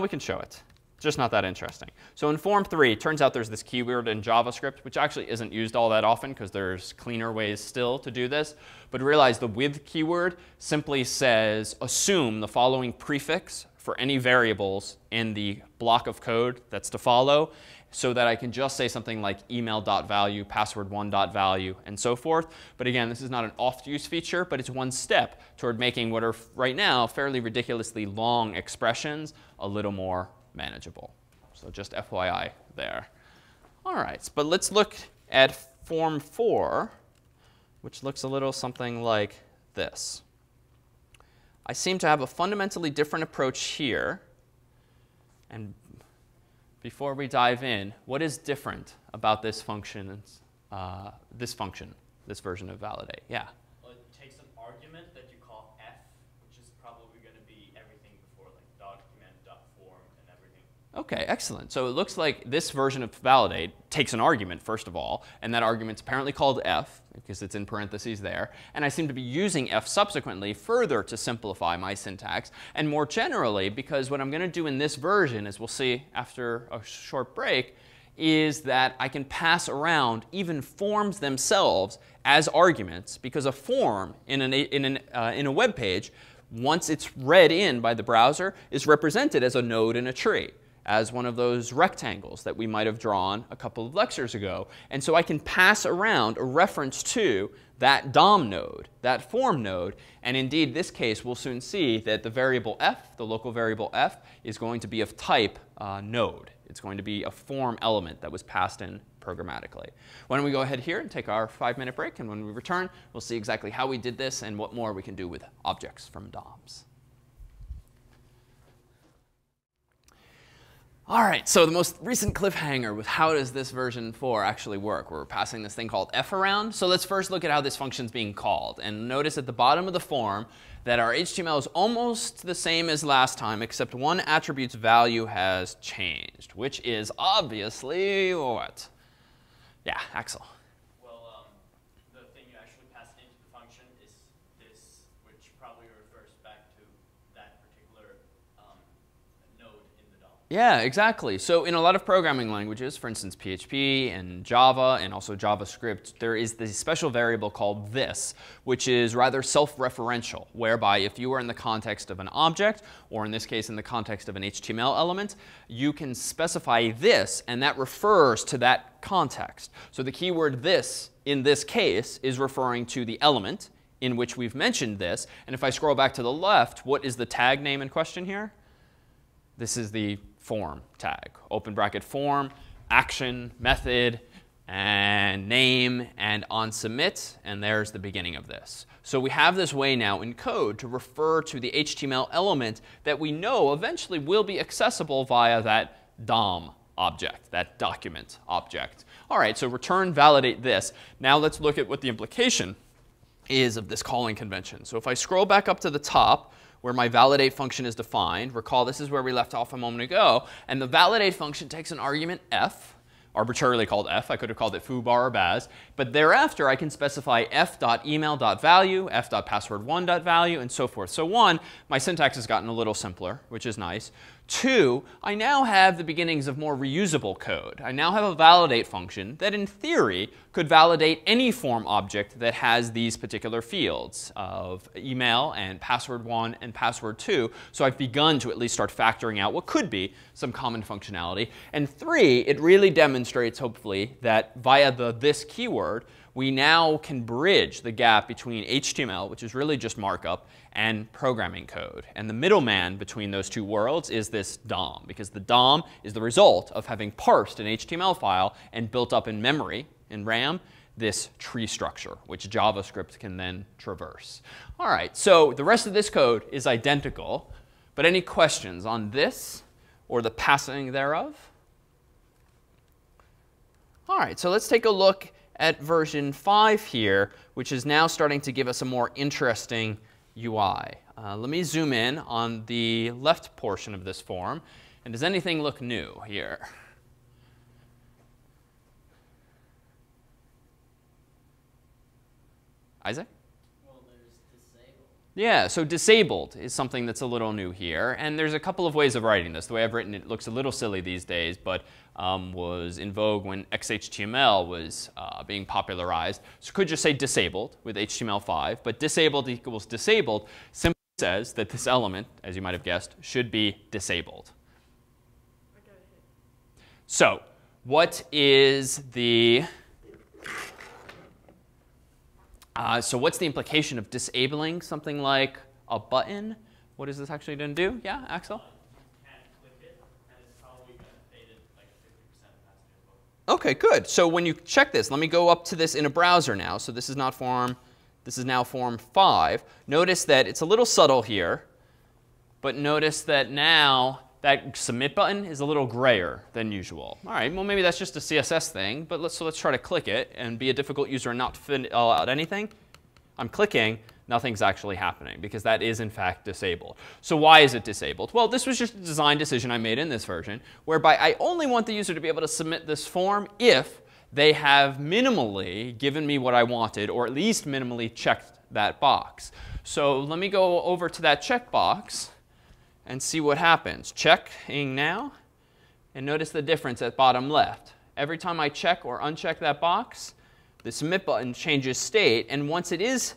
we can show it. It's just not that interesting. So in form 3, it turns out there's this keyword in JavaScript, which actually isn't used all that often because there's cleaner ways still to do this. But realize the with keyword simply says assume the following prefix for any variables in the block of code that's to follow, so that I can just say something like email.value, password1.value, and so forth. But again, this is not an oft-used feature, but it's one step toward making what are right now fairly ridiculously long expressions a little more manageable. So just FYI there. All right, but let's look at form 4, which looks a little something like this. I seem to have a fundamentally different approach here. And before we dive in, what is different about this function, this version of validate? Yeah? Well, it takes an argument that you call f, which is probably going to be everything before, like document.form and everything. OK, excellent. So it looks like this version of validate takes an argument, first of all. And that argument's apparently called f, because it's in parentheses there. And I seem to be using f subsequently further to simplify my syntax. And more generally, because what I'm going to do in this version, as we'll see after a short break, is that I can pass around even forms themselves as arguments. Because a form in a web page, once it's read in by the browser, is represented as a node in a tree, as one of those rectangles that we might have drawn a couple of lectures ago. And so I can pass around a reference to that DOM node, that form node. And indeed, this case, we'll soon see that the variable f, the local variable f, is going to be of type node. It's going to be a form element that was passed in programmatically. Why don't we go ahead here and take our 5-minute break. And when we return, we'll see exactly how we did this and what more we can do with objects from DOMs. All right, so the most recent cliffhanger with how does this version 4 actually work? We're passing this thing called f around. So let's first look at how this function is being called. And notice at the bottom of the form that our HTML is almost the same as last time, except one attribute's value has changed, which is obviously what? Yeah, Axel. Well, the thing you actually pass into the function is this, which probably refers back to that particular node in the DOM. Yeah, exactly. So in a lot of programming languages, for instance, PHP and Java and also JavaScript, there is this special variable called this, which is rather self-referential, whereby if you are in the context of an object, or in this case in the context of an HTML element, you can specify this, and that refers to that context. So the keyword this, in this case, is referring to the element in which we've mentioned this. And if I scroll back to the left, what is the tag name in question here? This is the form tag. Open bracket form, action, method, and name, and on submit. And there's the beginning of this. So we have this way now in code to refer to the HTML element that we know eventually will be accessible via that DOM object, that document object. All right, so return validate this. Now let's look at what the implication is of this calling convention. So if I scroll back up to the top, where my validate function is defined. Recall, this is where we left off a moment ago. And the validate function takes an argument f, arbitrarily called f. I could have called it foo, bar, or baz. But thereafter, I can specify f.email.value, f.password1.value, and so forth. So 1, my syntax has gotten a little simpler, which is nice. 2, I now have the beginnings of more reusable code. I now have a validate function that, in theory, could validate any form object that has these particular fields of email and password1 and password2. So I've begun to at least start factoring out what could be some common functionality. And 3, it really demonstrates, hopefully, that via the this keyword, we now can bridge the gap between HTML, which is really just markup, and programming code. And the middleman between those two worlds is this DOM, because the DOM is the result of having parsed an HTML file and built up in memory, in RAM, this tree structure, which JavaScript can then traverse. All right, so the rest of this code is identical. But any questions on this or the passing thereof? All right, so let's take a look at version 5 here, which is now starting to give us a more interesting UI. Let me zoom in on the left portion of this form. And does anything look new here? Isaac? Well, there's disabled. Yeah, so disabled is something that's a little new here. And there's a couple of ways of writing this. The way I've written it looks a little silly these days, but was in vogue when XHTML was being popularized. So could just say disabled with HTML5. But disabled equals disabled simply says that this element, as you might have guessed, should be disabled. So what is the... so what's the implication of disabling something like a button? What is this actually going to do? Yeah, Axel? OK, good. So when you check this, let me go up to this in a browser now. So this is not form. This is now form 5. Notice that it's a little subtle here. But notice that now that submit button is a little grayer than usual. All right, well, maybe that's just a CSS thing. But let's try to click it and be a difficult user and not fill out anything. I'm clicking. Nothing's actually happening because that is, in fact, disabled. So why is it disabled? Well, this was just a design decision I made in this version, whereby I only want the user to be able to submit this form if they have minimally given me what I wanted, or at least minimally checked that box. So let me go over to that checkbox and see what happens. Checking now. And notice the difference at bottom left. Every time I check or uncheck that box, the submit button changes state. And once it is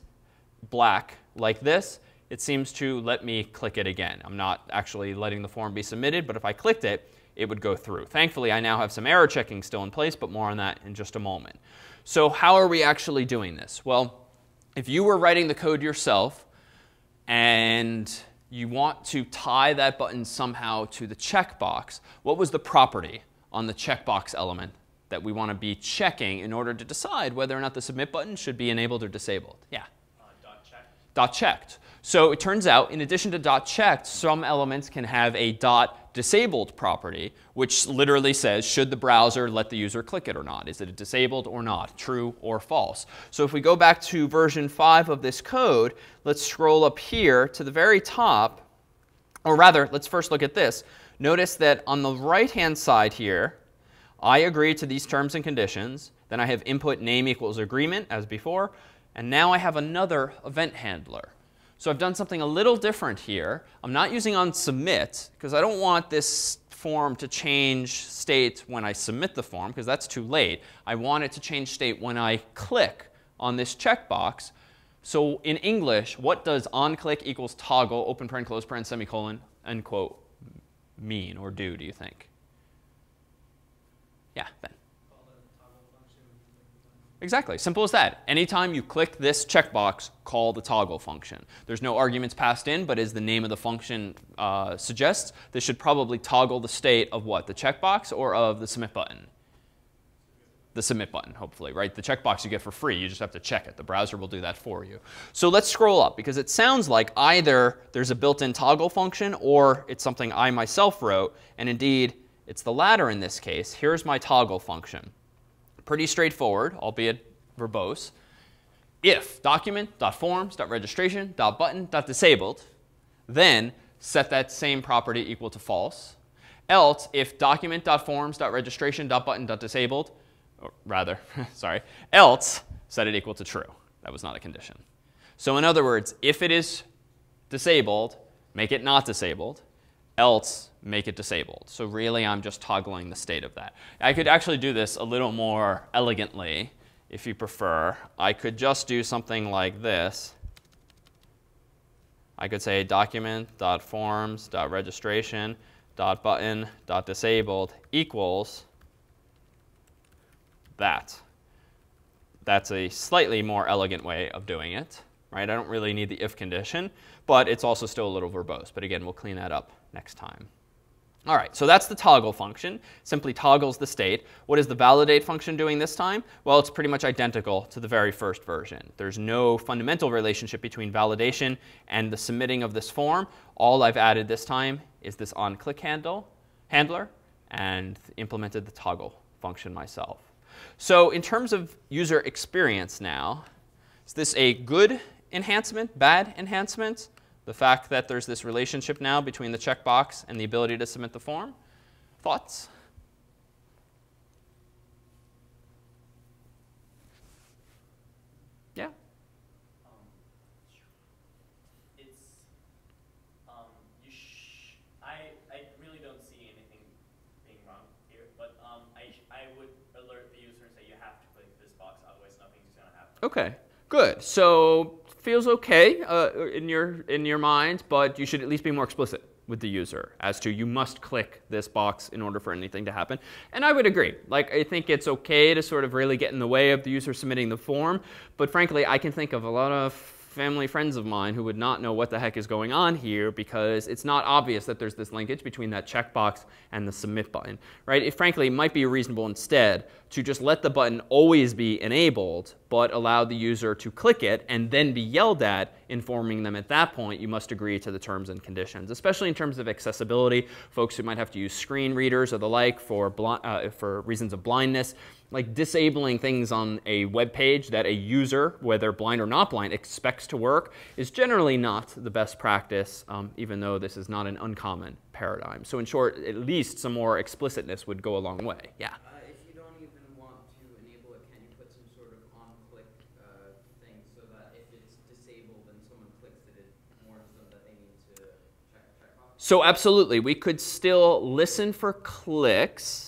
black like this, it seems to let me click it again. I'm not actually letting the form be submitted, but if I clicked it, it would go through. Thankfully, I now have some error checking still in place, but more on that in just a moment. So how are we actually doing this? Well, if you were writing the code yourself and you want to tie that button somehow to the checkbox, what was the property on the checkbox element that we want to be checking in order to decide whether or not the submit button should be enabled or disabled? Yeah? Dot checked. So it turns out, in addition to dot checked, some elements can have a dot disabled property, which literally says, should the browser let the user click it or not? Is it disabled or not? True or false? So if we go back to version 5 of this code, let's scroll up here to the very top. Or rather, let's first look at this. Notice that on the right-hand side here, I agree to these terms and conditions. Then I have input name equals agreement, as before. And now I have another event handler. So I've done something a little different here. I'm not using onSubmit because I don't want this form to change state when I submit the form, because that's too late. I want it to change state when I click on this checkbox. So in English, what does onClick equals toggle, open paren, close paren, semicolon, end quote, mean or do you think? Yeah, Ben. Exactly. Simple as that. Anytime you click this checkbox, call the toggle function. There's no arguments passed in, but as the name of the function suggests, this should probably toggle the state of what? The checkbox or of the submit button? The submit button, hopefully, right? The checkbox you get for free. You just have to check it. The browser will do that for you. So let's scroll up, because it sounds like either there's a built-in toggle function or it's something I myself wrote. And indeed, it's the latter in this case. Here's my toggle function. Pretty straightforward, albeit verbose. If document.forms.registration.button.disabled, then set that same property equal to false. Else, if document.forms.registration.button.disabled, or rather, sorry, else set it equal to true. That was not a condition. So in other words, if it is disabled, make it not disabled. Else, make it disabled. So really, I'm just toggling the state of that. I could actually do this a little more elegantly, if you prefer. I could just do something like this. I could say document.forms.registration.button.disabled equals that. That's a slightly more elegant way of doing it, right? I don't really need the if condition, but it's also still a little verbose. But again, we'll clean that up next time. All right, so that's the toggle function. Simply toggles the state. What is the validate function doing this time? Well, it's pretty much identical to the very first version. There's no fundamental relationship between validation and the submitting of this form. All I've added this time is this onClick handler and implemented the toggle function myself. So in terms of user experience now, is this a good enhancement, bad enhancement? The fact that there's this relationship now between the checkbox and the ability to submit the form? Thoughts? Yeah? I really don't see anything being wrong here, but I would alert the user and say you have to click this box, otherwise nothing's going to happen. OK, good. So feels OK in your mind, but you should at least be more explicit with the user as to you must click this box in order for anything to happen. And I would agree. Like, I think it's OK to sort of really get in the way of the user submitting the form. But frankly, I can think of a lot of family friends of mine who would not know what the heck is going on here, because it's not obvious that there's this linkage between that checkbox and the submit button, right? It frankly might be reasonable instead to just let the button always be enabled, but allow the user to click it and then be yelled at, informing them at that point you must agree to the terms and conditions, especially in terms of accessibility. Folks who might have to use screen readers or the like for reasons of blindness. Like disabling things on a web page that a user, whether blind or not blind, expects to work is generally not the best practice, even though this is not an uncommon paradigm. So in short, at least some more explicitness would go a long way. Yeah? If you don't even want to enable it, can you put some sort of on-click thing so that if it's disabled and someone clicks it, it warns them that they need to check off? So absolutely. We could still listen for clicks.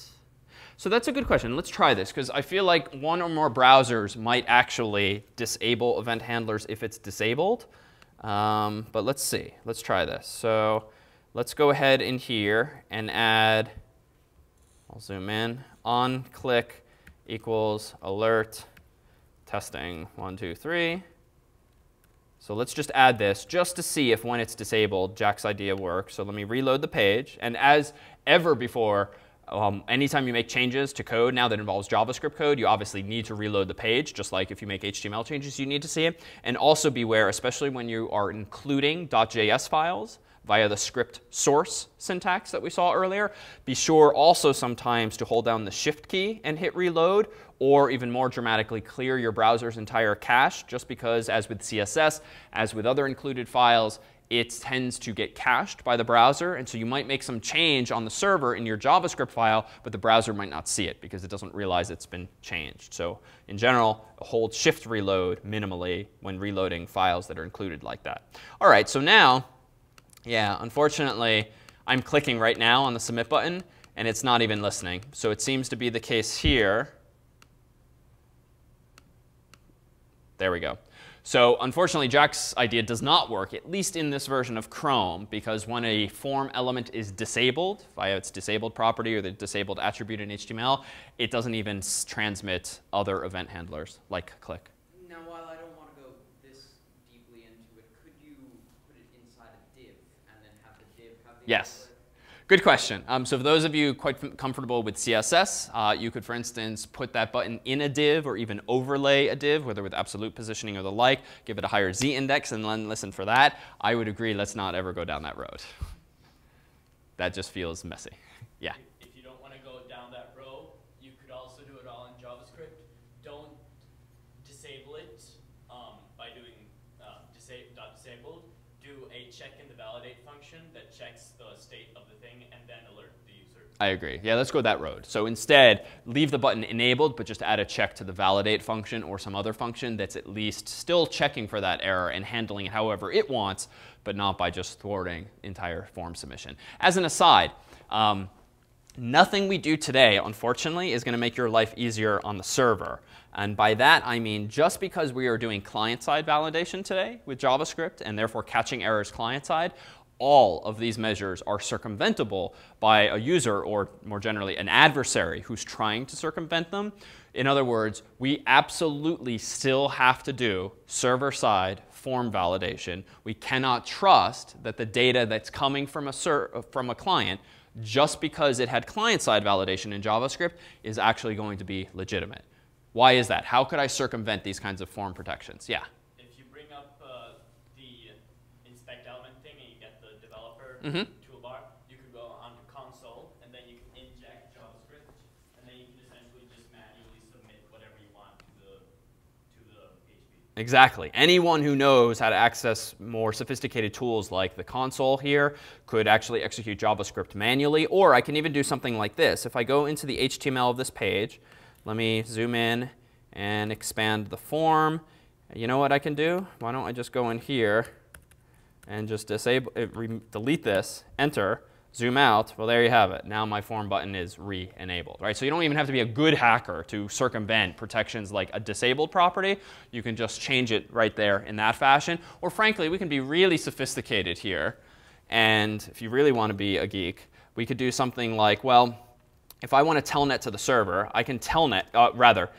So that's a good question. Let's try this, because I feel like one or more browsers might actually disable event handlers if it's disabled. But let's see. Let's try this. So let's go ahead in here and add, I'll zoom in, onClick equals alert testing 1, 2, 3. So let's just add this just to see if when it's disabled, Jack's idea works. So let me reload the page. And as ever before, anytime you make changes to code now that involves JavaScript code, you obviously need to reload the page, just like if you make HTML changes, you need to see it. And also beware, especially when you are including .js files via the script source syntax that we saw earlier, be sure also sometimes to hold down the Shift key and hit reload, or even more dramatically, clear your browser's entire cache, just because, as with CSS, as with other included files, it tends to get cached by the browser. And so you might make some change on the server in your JavaScript file, but the browser might not see it because it doesn't realize it's been changed. So in general, hold Shift reload minimally when reloading files that are included like that. All right, so now, yeah, unfortunately, I'm clicking right now on the submit button, and it's not even listening. So it seems to be the case here. There we go. So unfortunately, Jack's idea does not work, at least in this version of Chrome, because when a form element is disabled via its disabled property or the disabled attribute in HTML, it doesn't even transmit other event handlers like click. Now, while I don't want to go this deeply into it, could you put it inside a div and then have the div have the Yes. Good question. So for those of you quite comfortable with CSS, you could, for instance, put that button in a div or even overlay a div, whether with absolute positioning or the like, give it a higher z index, and then listen for that. I would agree, let's not ever go down that road. That just feels messy. Yeah. If you don't want to go down that road, you could also do it all in JavaScript. Don't disable it by doing .disabled. Do a check in the validate function that checks the state of the thing and then alert the user. I agree. Yeah, let's go that road. So instead, leave the button enabled, but just add a check to the validate function or some other function that's at least still checking for that error and handling it however it wants, but not by just thwarting entire form submission. As an aside, nothing we do today, unfortunately, is going to make your life easier on the server. And by that, I mean just because we are doing client-side validation today with JavaScript and therefore catching errors client-side, all of these measures are circumventable by a user or, more generally, an adversary who's trying to circumvent them. In other words, we absolutely still have to do server-side form validation. We cannot trust that the data that's coming from a client, just because it had client-side validation in JavaScript, is actually going to be legitimate. Why is that? How could I circumvent these kinds of form protections? Yeah? If you bring up the inspect element thing and you get the developer toolbar, you could go onto console and then you can inject JavaScript and then you can essentially just manually submit whatever you want to the PHP. Exactly. Anyone who knows how to access more sophisticated tools like the console here could actually execute JavaScript manually. Or I can even do something like this. If I go into the HTML of this page, let me zoom in and expand the form. You know what I can do? Why don't I just go in here and just delete this, enter, zoom out. Well, there you have it. Now my form button is re-enabled. Right? So you don't even have to be a good hacker to circumvent protections like a disabled property. You can just change it right there in that fashion. Or frankly, we can be really sophisticated here. And if you really want to be a geek, we could do something like, well, if I want to telnet to the server, I can telnet,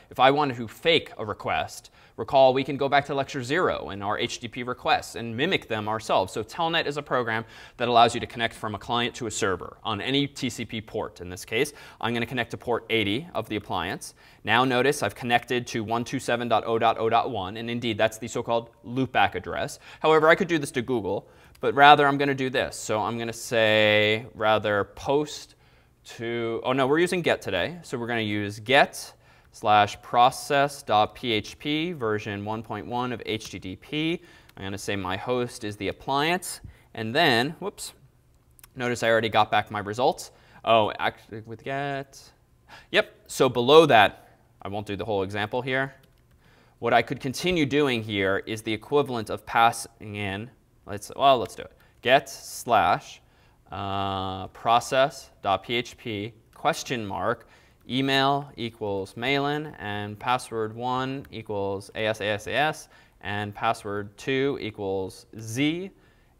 if I wanted to fake a request, recall we can go back to lecture 0 in our HTTP requests and mimic them ourselves. So telnet is a program that allows you to connect from a client to a server on any TCP port. In this case, I'm going to connect to port 80 of the appliance. Now notice I've connected to 127.0.0.1, and indeed that's the so-called loopback address. However, I could do this to Google, but rather I'm going to do this. So I'm going to say rather post to, oh no, we're using get today. So we're going to use get/process.php version 1.1 of HTTP. I'm going to say my host is the appliance. And then, whoops, notice I already got back my results. Oh, actually with get. Yep, so below that, I won't do the whole example here. What I could continue doing here is the equivalent of passing in, let's do it. Get/process.php question mark email equals Malin and password 1 equals ASASAS and password 2 equals Z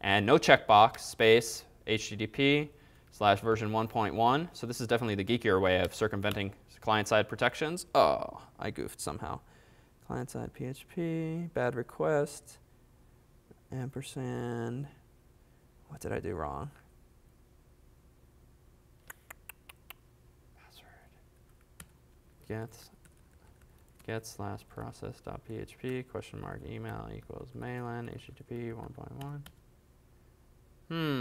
and no checkbox space HTTP/version 1.1. So this is definitely the geekier way of circumventing client-side protections. Oh, I goofed somehow. Client-side PHP, bad request, ampersand. What did I do wrong? Password. Get/process.php question mark email equals Malin HTTP 1.1.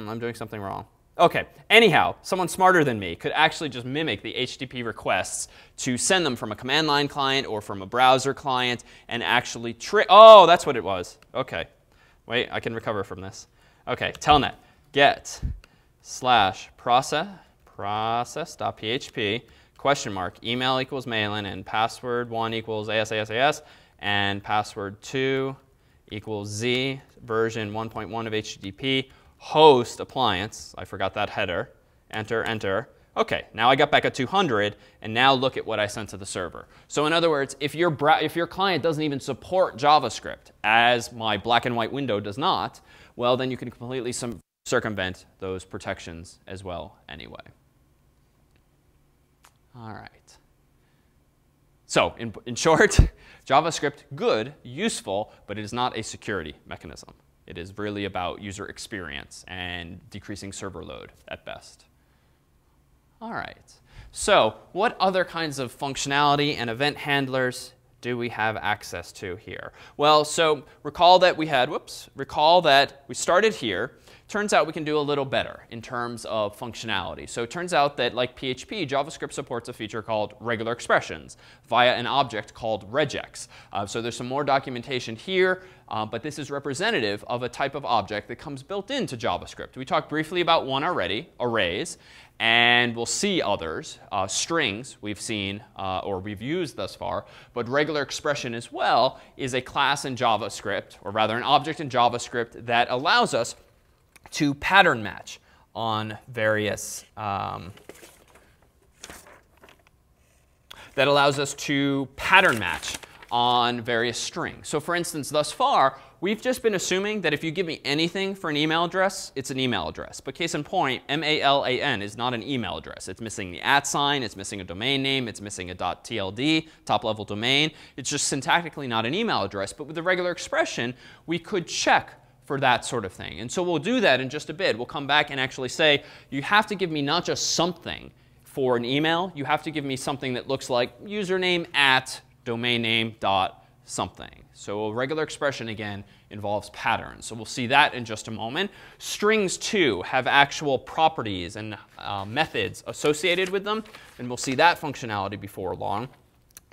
I'm doing something wrong. OK, anyhow, someone smarter than me could actually just mimic the HTTP requests to send them from a command line client or from a browser client and actually oh, that's what it was. OK, wait, I can recover from this. OK, telnet get/process.php question mark email equals Malin and password 1 equals ASASAS and password 2 equals Z version 1.1 of HTTP. host appliance. I forgot that header. Enter, enter. OK, now I got back at 200. And now look at what I sent to the server. So in other words, if your client doesn't even support JavaScript, as my black and white window does not, well, then you can completely circumvent those protections as well anyway. All right. So in short, JavaScript, good, useful, but it is not a security mechanism. It is really about user experience and decreasing server load at best. All right. So what other kinds of functionality and event handlers do we have access to here? Well, so recall that we started here. Turns out we can do a little better in terms of functionality. So it turns out that, like PHP, JavaScript supports a feature called regular expressions via an object called regex. So there's some more documentation here, but this is representative of a type of object that comes built into JavaScript. We talked briefly about one already, arrays, and we'll see others. Strings we've seen or we've used thus far, but regular expression as well is a class in JavaScript, or rather an object in JavaScript that allows us to pattern match on various strings. So for instance, thus far, we've just been assuming that if you give me anything for an email address, it's an email address. But case in point, MALAN is not an email address. It's missing the @sign. It's missing a domain name. It's missing a .tld, top-level domain. It's just syntactically not an email address. But with the regular expression, we could check for that sort of thing. And so we'll do that in just a bit. We'll come back and actually say, you have to give me not just something for an email. You have to give me something that looks like username at domain name dot something. So a regular expression, again, involves patterns. So we'll see that in just a moment. Strings, too, have actual properties and methods associated with them. And we'll see that functionality before long.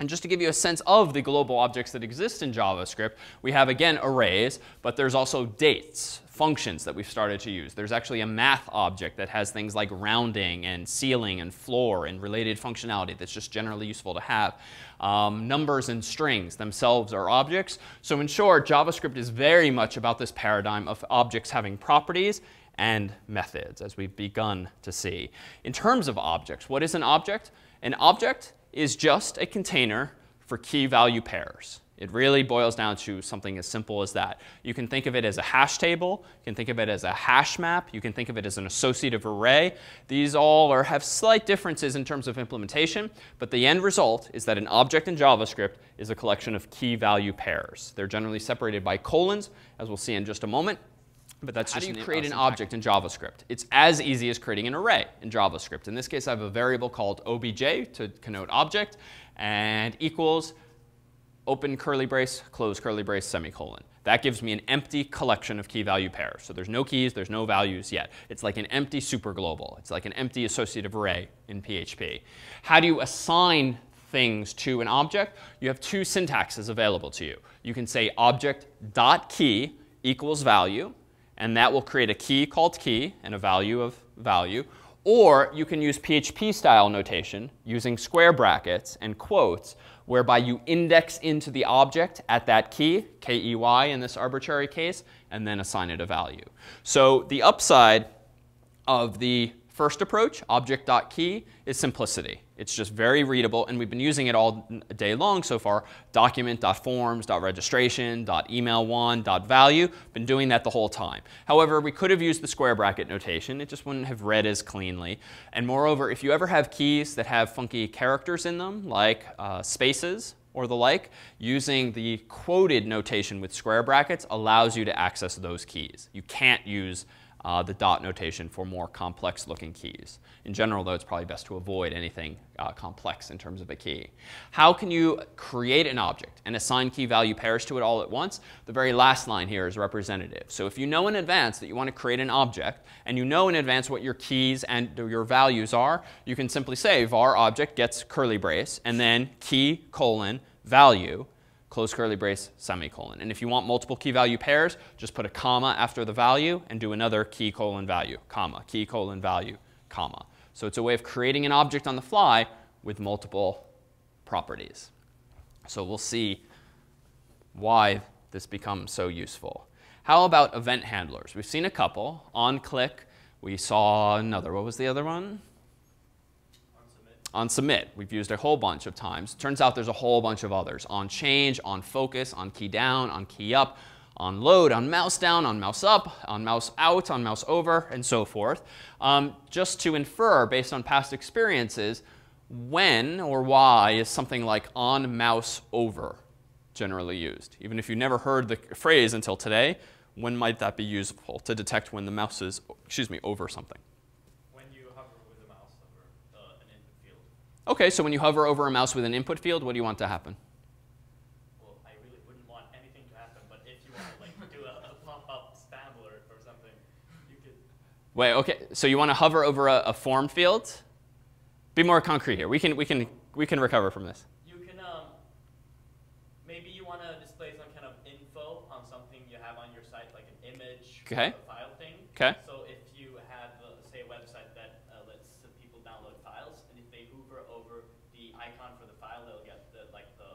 And just to give you a sense of the global objects that exist in JavaScript, we have, again, arrays, but there's also dates, functions that we've started to use. There's actually a math object that has things like rounding and ceiling and floor and related functionality that's just generally useful to have. Numbers and strings themselves are objects. So in short, JavaScript is very much about this paradigm of objects having properties and methods, as we've begun to see. In terms of objects, what is an object? An object is just a container for key value pairs. It really boils down to something as simple as that. You can think of it as a hash table. You can think of it as a hash map. You can think of it as an associative array. These all have slight differences in terms of implementation. But the end result is that an object in JavaScript is a collection of key value pairs. They're generally separated by colons, as we'll see in just a moment. But that's just how do you create an object in JavaScript? It's as easy as creating an array in JavaScript. In this case, I have a variable called obj to connote object, and equals open curly brace, close curly brace, semicolon. That gives me an empty collection of key value pairs. So there's no keys, there's no values yet. It's like an empty superglobal. It's like an empty associative array in PHP. How do you assign things to an object? You have two syntaxes available to you. You can say object.key equals value, and that will create a key called key and a value of value. Or you can use PHP-style notation using square brackets and quotes, whereby you index into the object at that key, K-E-Y in this arbitrary case, and then assign it a value. So the upside of the first approach, object.key, is simplicity. It's just very readable, and we've been using it all day long so far. Document.forms, .registration, .email1, .value. Been doing that the whole time. However, we could have used the square bracket notation. It just wouldn't have read as cleanly. And moreover, if you ever have keys that have funky characters in them, like spaces or the like, using the quoted notation with square brackets allows you to access those keys. You can't use the dot notation for more complex looking keys. In general, though, it's probably best to avoid anything complex in terms of a key. How can you create an object and assign key value pairs to it all at once? The very last line here is representative. So if you know in advance that you want to create an object, and you know in advance what your keys and your values are, you can simply say var object gets curly brace, and then key colon value, close curly brace, semicolon. And if you want multiple key value pairs, just put a comma after the value and do another key colon value, comma, key colon value, comma. So it's a way of creating an object on the fly with multiple properties. So we'll see why this becomes so useful. How about event handlers? We've seen a couple. On click, we saw another. What was the other one? On submit. We've used a whole bunch of times. Turns out there's a whole bunch of others. On change, on focus, on key down, on key up, on load, on mouse down, on mouse up, on mouse out, on mouse over, and so forth. Just to infer, based on past experiences, when or why is something like on mouse over generally used? Even if you never heard the phrase until today, when might that be useful to detect when the mouse is, over something? When you hover with the mouse over an input field. OK, so when you hover over a mouse with an input field, what do you want to happen? Well, I really wouldn't want anything to happen, but if you want to like do a pop-up spam alert or something, you could. Wait, OK, so you want to hover over a form field? Be more concrete here. We can recover from this. You can maybe you want to display some kind of info on something you have on your site, like an image or a file thing. OK. So if you have, say, a website that lets people download files, and if they hover over the icon for the file, they'll get the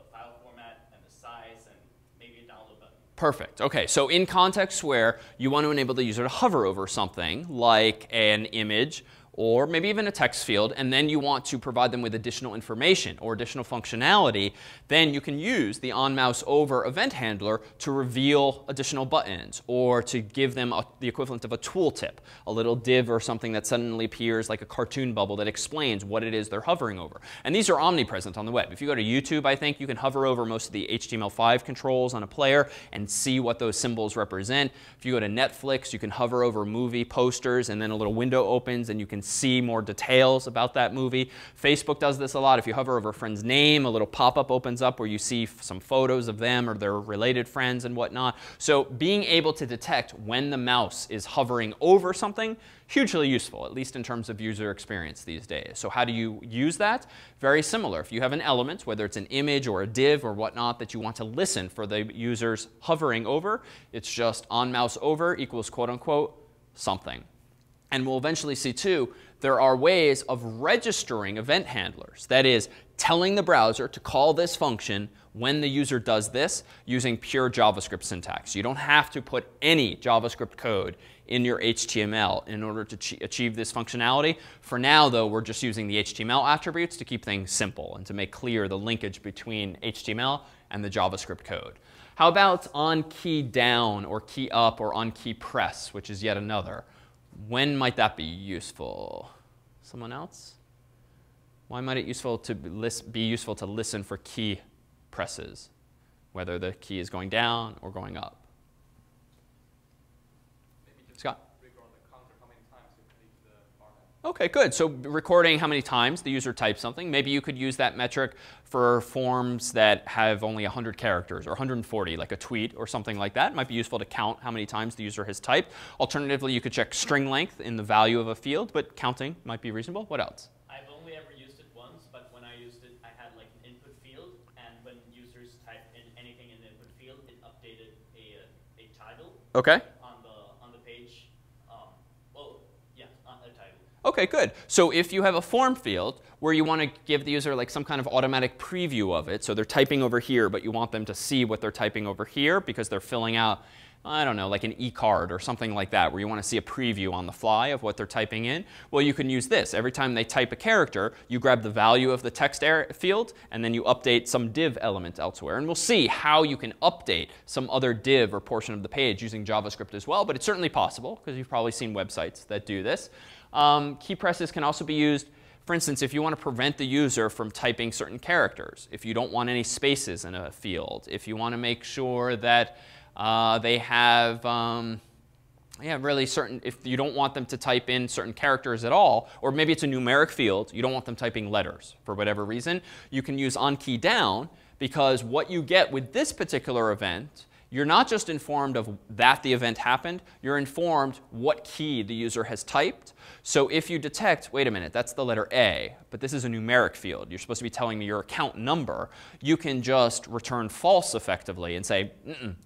file format and the size and maybe a download button. Perfect. OK, so in contexts where you want to enable the user to hover over something like an image or maybe even a text field, and then you want to provide them with additional information or additional functionality, then you can use the on mouse over event handler to reveal additional buttons or to give them the equivalent of a tooltip, a little div or something that suddenly appears like a cartoon bubble that explains what it is they're hovering over. And these are omnipresent on the web. If you go to YouTube, I think you can hover over most of the HTML5 controls on a player and see what those symbols represent. If you go to Netflix, you can hover over movie posters, and then a little window opens and you can see more details about that movie. Facebook does this a lot. If you hover over a friend's name, a little pop-up opens up where you see some photos of them or their related friends and whatnot. So being able to detect when the mouse is hovering over something, hugely useful, at least in terms of user experience these days. So how do you use that? Very similar. If you have an element, whether it's an image or a div or whatnot, that you want to listen for the users hovering over, it's just on mouse over equals quote unquote something. And we'll eventually see too, there are ways of registering event handlers. That is, telling the browser to call this function when the user does this using pure JavaScript syntax. You don't have to put any JavaScript code in your HTML in order to achieve this functionality. For now, though, we're just using the HTML attributes to keep things simple and to make clear the linkage between HTML and the JavaScript code. How about on key down or key up or on key press, which is yet another? When might that be useful? Someone else? Why might it be useful to listen for key presses, whether the key is going down or going up? Maybe just Scott? record the counter how many times you click the format. OK, good. So recording how many times the user types something. Maybe you could use that metric for forms that have only 100 characters or 140, like a tweet or something like that. It might be useful to count how many times the user has typed. Alternatively, you could check string length in the value of a field, but counting might be reasonable. What else? I've only ever used it once, but when I used it, I had like an input field, and when users typed in anything in the input field, it updated a title. OK. On the page. A title. OK, good. So if you have a form field where you want to give the user like some kind of automatic preview of it, so they're typing over here, but you want them to see what they're typing over here because they're filling out, I don't know, like an e-card or something like that, where you want to see a preview on the fly of what they're typing in. Well, you can use this. Every time they type a character, you grab the value of the text field, and then you update some div element elsewhere. And we'll see how you can update some other div or portion of the page using JavaScript as well. But it's certainly possible, because you've probably seen websites that do this. Key presses can also be used, for instance, if you want to prevent the user from typing certain characters, if you don't want any spaces in a field, if you want to make sure that they have, really certain, if you don't want them to type in certain characters at all, or maybe it's a numeric field, you don't want them typing letters for whatever reason, you can use on key down, because what you get with this particular event, you're not just informed of that the event happened, you're informed what key the user has typed. So if you detect, wait a minute, that's the letter A, but this is a numeric field. You're supposed to be telling me your account number. You can just return false effectively and say,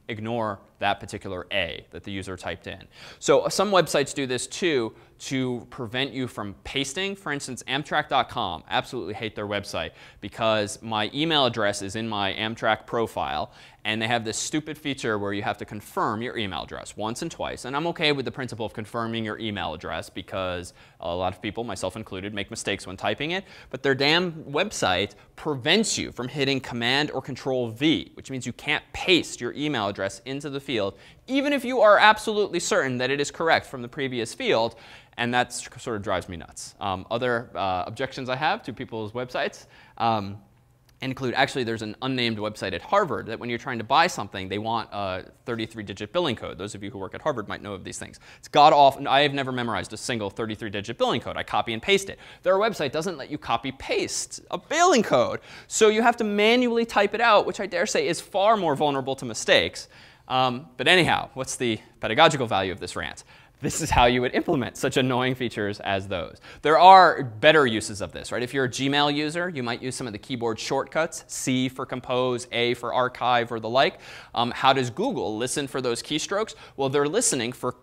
ignore that particular A that the user typed in. So some websites do this too to prevent you from pasting. For instance, Amtrak.com, absolutely hate their website because my email address is in my Amtrak profile, and they have this stupid feature where you have to confirm your email address once and twice. And I'm OK with the principle of confirming your email address because a lot of people, myself included, make mistakes when typing it. But their damn website prevents you from hitting Command or Control V, which means you can't paste your email address into the field, even if you are absolutely certain that it is correct from the previous field. And that sort of drives me nuts. Other objections I have to people's websites include, actually, there's an unnamed website at Harvard that when you're trying to buy something, they want a 33-digit billing code. Those of you who work at Harvard might know of these things. It's god-awful. I have never memorized a single 33-digit billing code. I copy and paste it. Their website doesn't let you copy-paste a billing code. So you have to manually type it out, which I dare say is far more vulnerable to mistakes. But anyhow, what's the pedagogical value of this rant? This is how you would implement such annoying features as those. There are better uses of this, right? If you're a Gmail user, you might use some of the keyboard shortcuts, C for compose, A for archive, or the like. How does Google listen for those keystrokes? Well, they're listening for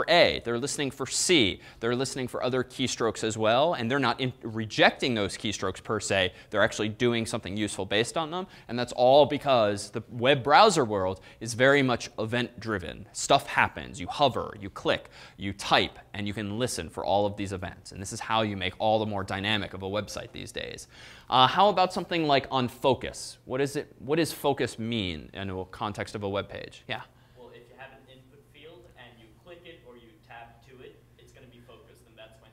A. They're listening for C. They're listening for other keystrokes as well. And they're not rejecting those keystrokes per se. They're actually doing something useful based on them. And that's all because the web browser world is very much event-driven. Stuff happens. You hover. You click. You type, and you can listen for all of these events. And this is how you make all the more dynamic of a website these days. How about something like on focus? What does focus mean in the context of a web page? Yeah? Well, if you have an input field and you click it or you tap to it, it's going to be focused. And that's when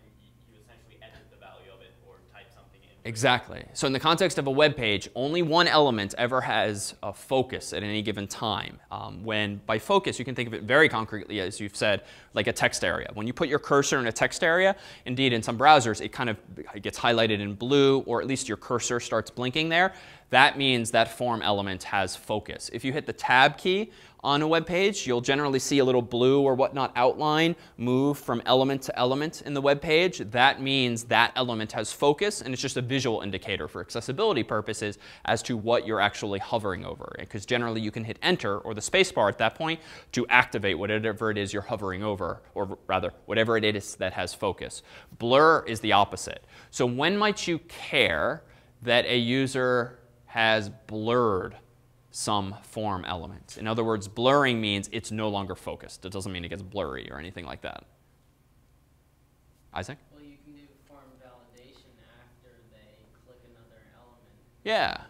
you essentially edit the value of it or type something in. Exactly. So in the context of a web page, only one element ever has a focus at any given time. When by focus, you can think of it very concretely, as you've said, like a text area. When you put your cursor in a text area, indeed in some browsers, it kind of gets highlighted in blue, or at least your cursor starts blinking there. That means that form element has focus. If you hit the tab key on a web page, you'll generally see a little blue or whatnot outline move from element to element in the web page. That means that element has focus, and it's just a visual indicator for accessibility purposes as to what you're actually hovering over. Because generally you can hit enter or the space bar at that point to activate whatever it is you're hovering over, or rather, whatever it is that has focus. Blur is the opposite. So when might you care that a user has blurred some form element? In other words, blurring means it's no longer focused. It doesn't mean it gets blurry or anything like that. Isaac? Well, you can do form validation after they click another element. Yeah,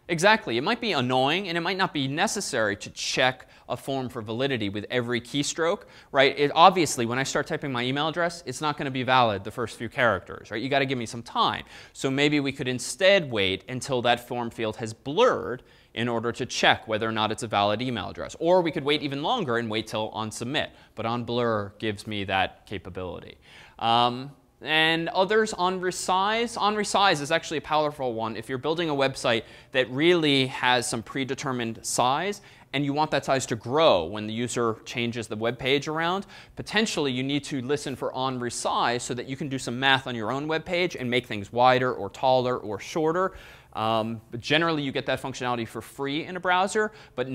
exactly. It might be annoying, and it might not be necessary to check a form for validity with every keystroke, right? Obviously, when I start typing my email address, it's not going to be valid the first few characters, right? You got to give me some time. So maybe we could instead wait until that form field has blurred in order to check whether or not it's a valid email address. Or we could wait even longer and wait till on submit. But on blur gives me that capability. And others, on resize. On resize is actually a powerful one. If you're building a website that really has some predetermined size, and you want that size to grow when the user changes the web page around, potentially you need to listen for on resize so that you can do some math on your own web page and make things wider or taller or shorter. But generally, you get that functionality for free in a browser, but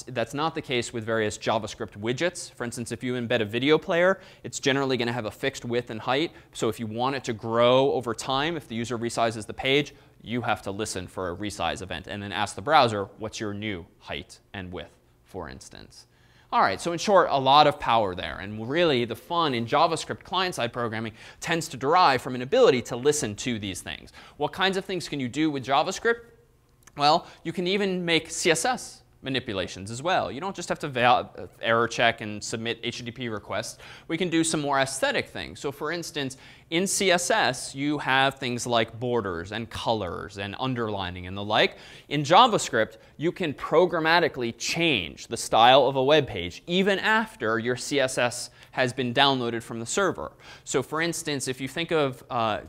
that's not the case with various JavaScript widgets. For instance, if you embed a video player, it's generally going to have a fixed width and height. So if you want it to grow over time, if the user resizes the page, you have to listen for a resize event and then ask the browser, what's your new height and width, for instance. All right, so in short, a lot of power there. And really, the fun in JavaScript client-side programming tends to derive from an ability to listen to these things. What kinds of things can you do with JavaScript? Well, you can even make CSS manipulations as well. You don't just have to error check and submit HTTP requests. We can do some more aesthetic things. So for instance, in CSS, you have things like borders and colors and underlining and the like. In JavaScript, you can programmatically change the style of a web page even after your CSS has been downloaded from the server. So for instance, if you think of,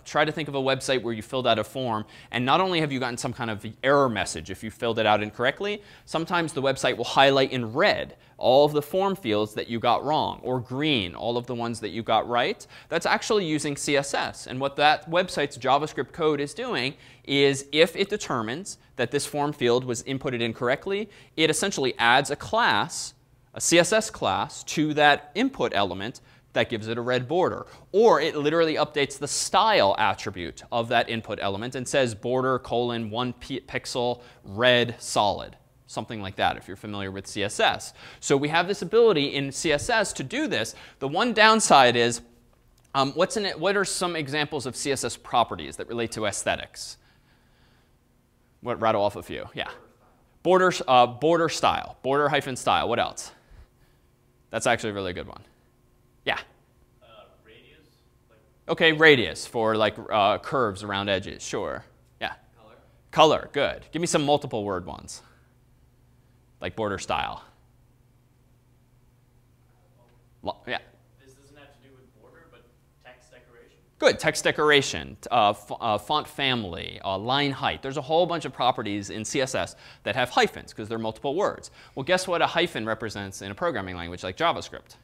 try to think of a website where you filled out a form, and not only have you gotten some kind of error message if you filled it out incorrectly, sometimes the website will highlight in red all of the form fields that you got wrong, or green, all of the ones that you got right. That's actually using CSS. And what that website's JavaScript code is doing is if it determines that this form field was inputted incorrectly, it essentially adds a class a CSS class to that input element that gives it a red border. Or it literally updates the style attribute of that input element and says border colon 1 pixel red solid. Something like that if you're familiar with CSS. So we have this ability in CSS to do this. The one downside is, what are some examples of CSS properties that relate to aesthetics? What, rattle off a few. Yeah. Border style. Border hyphen style. What else? That's actually a really good one. Yeah. Radius. OK, radius for like curves around edges. Sure. Yeah. Color. Color. Good. Give me some multiple word ones. Like border style. Yeah. This doesn't have to do with border, but text decoration. Good. Text decoration, font family, line height. There's a whole bunch of properties in CSS that have hyphens because they're multiple words. Well, guess what a hyphen represents in a programming language like JavaScript?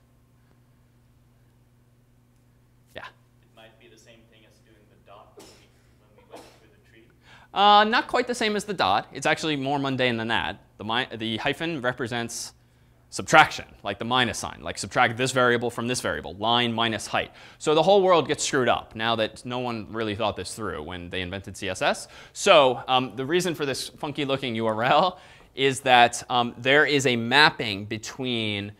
Yeah. It might be the same thing as doing the dot when we went through the tree. Not quite the same as the dot. It's actually more mundane than that. The hyphen represents subtraction, like the minus sign, like subtract this variable from this variable, line minus height. So the whole world gets screwed up now that no one really thought this through when they invented CSS. So the reason for this funky looking URL is that there is a mapping between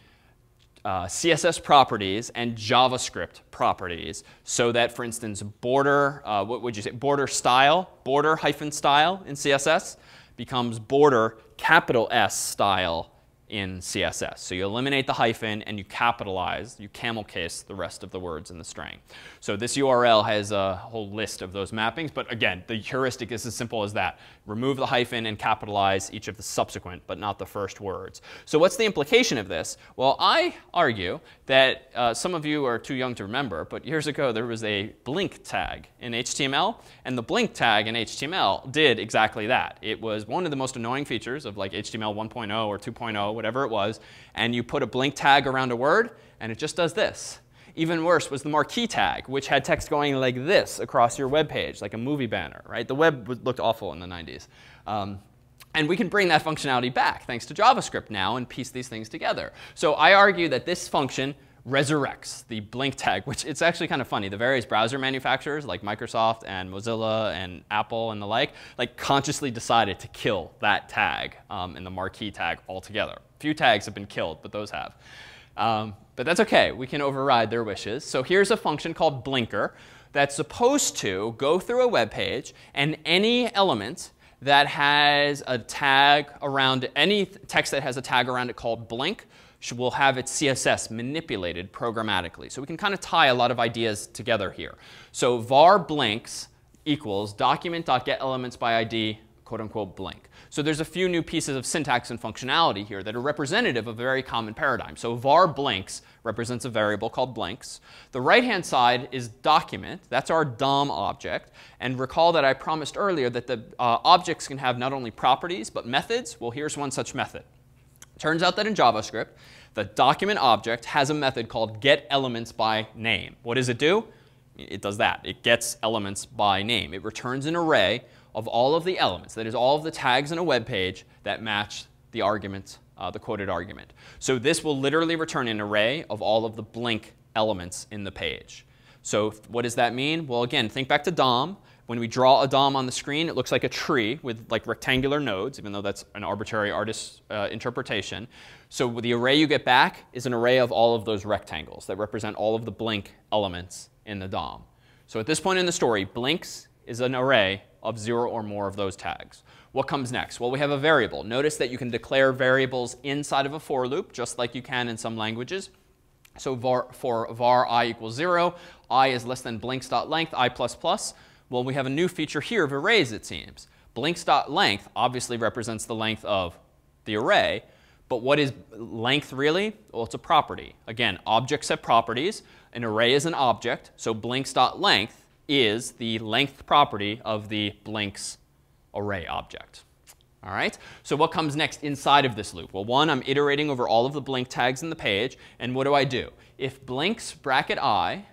CSS properties and JavaScript properties, so that, for instance, border, what would you say, border style, border hyphen style in CSS becomes border capital S style in CSS. So you eliminate the hyphen and you capitalize, you camel case the rest of the words in the string. So this URL has a whole list of those mappings. But again, the heuristic is as simple as that. Remove the hyphen and capitalize each of the subsequent, but not the first words. So what's the implication of this? Well, I argue that some of you are too young to remember, but years ago there was a blink tag in HTML. And the blink tag in HTML did exactly that. It was one of the most annoying features of like HTML 1.0 or 2.0, whatever it was. And you put a blink tag around a word, and it just does this. Even worse was the marquee tag, which had text going like this across your web page, like a movie banner. Right? The web looked awful in the 90s. And we can bring that functionality back thanks to JavaScript now and piece these things together. So I argue that this function resurrects the blink tag, which it's actually kind of funny. The various browser manufacturers like Microsoft and Mozilla and Apple and the like consciously decided to kill that tag and the marquee tag altogether. Few tags have been killed, but those have. But that's OK. We can override their wishes. So here's a function called blinker that's supposed to go through a web page, and any element that has a tag around, any text that has a tag around it called blink will have its CSS manipulated programmatically. So we can kind of tie a lot of ideas together here. So var blinks equals document.getElementsById, quote unquote, blink. So there's a few new pieces of syntax and functionality here that are representative of a very common paradigm. So var blinks represents a variable called blinks. The right-hand side is document. That's our DOM object. And recall that I promised earlier that the objects can have not only properties but methods. Well, here's one such method. Turns out that in JavaScript, the document object has a method called getElementsByName. What does it do? It does that. It gets elements by name. It returns an array of all of the elements, that is, all of the tags in a web page that match the argument, the quoted argument. So this will literally return an array of all of the blink elements in the page. So what does that mean? Well, again, think back to DOM. When we draw a DOM on the screen, it looks like a tree with like rectangular nodes, even though that's an arbitrary artist's interpretation. So the array you get back is an array of all of those rectangles that represent all of the blink elements in the DOM. So at this point in the story, blinks is an array of 0 or more of those tags. What comes next? Well, we have a variable. Notice that you can declare variables inside of a for loop, just like you can in some languages. So for var I equals 0, I is less than blinks.length, I++. Well, we have a new feature here of arrays, it seems. Blinks.length obviously represents the length of the array. But what is length really? Well, it's a property. Again, objects have properties. An array is an object. So blinks.length is the length property of the blinks array object. All right? So what comes next inside of this loop? Well, one, I'm iterating over all of the blink tags in the page. And what do? If blinks bracket I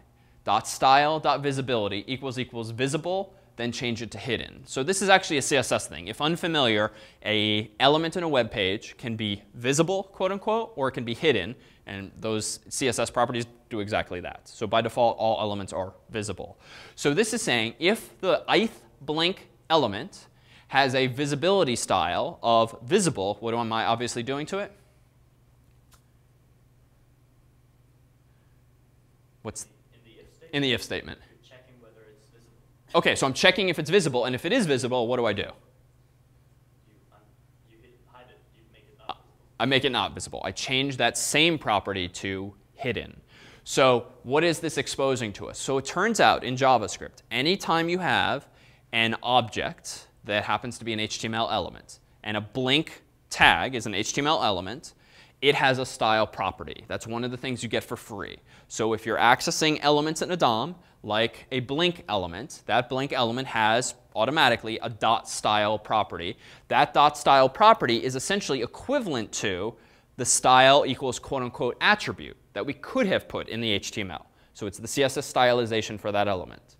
dot style dot visibility equals visible, then change it to hidden. So this is actually a CSS thing. If unfamiliar, a element in a web page can be visible, quote unquote, or it can be hidden. And those CSS properties do exactly that. So by default, all elements are visible. So this is saying if the ith blink element has a visibility style of visible, what am I obviously doing to it? What's in the if statement? You're checking whether it's visible. OK, so I'm checking if it's visible. And if it is visible, what do I do? Hide it. You make it not visible. I make it not visible. I change that same property to hidden. So what is this exposing to us? So it turns out in JavaScript, anytime you have an object that happens to be an HTML element, and a blink tag is an HTML element, it has a style property. That's one of the things you get for free. So if you're accessing elements in a DOM, like a blink element, that blink element has automatically a .style property. That .style property is essentially equivalent to the style equals quote unquote attribute that we could have put in the HTML. So it's the CSS stylization for that element.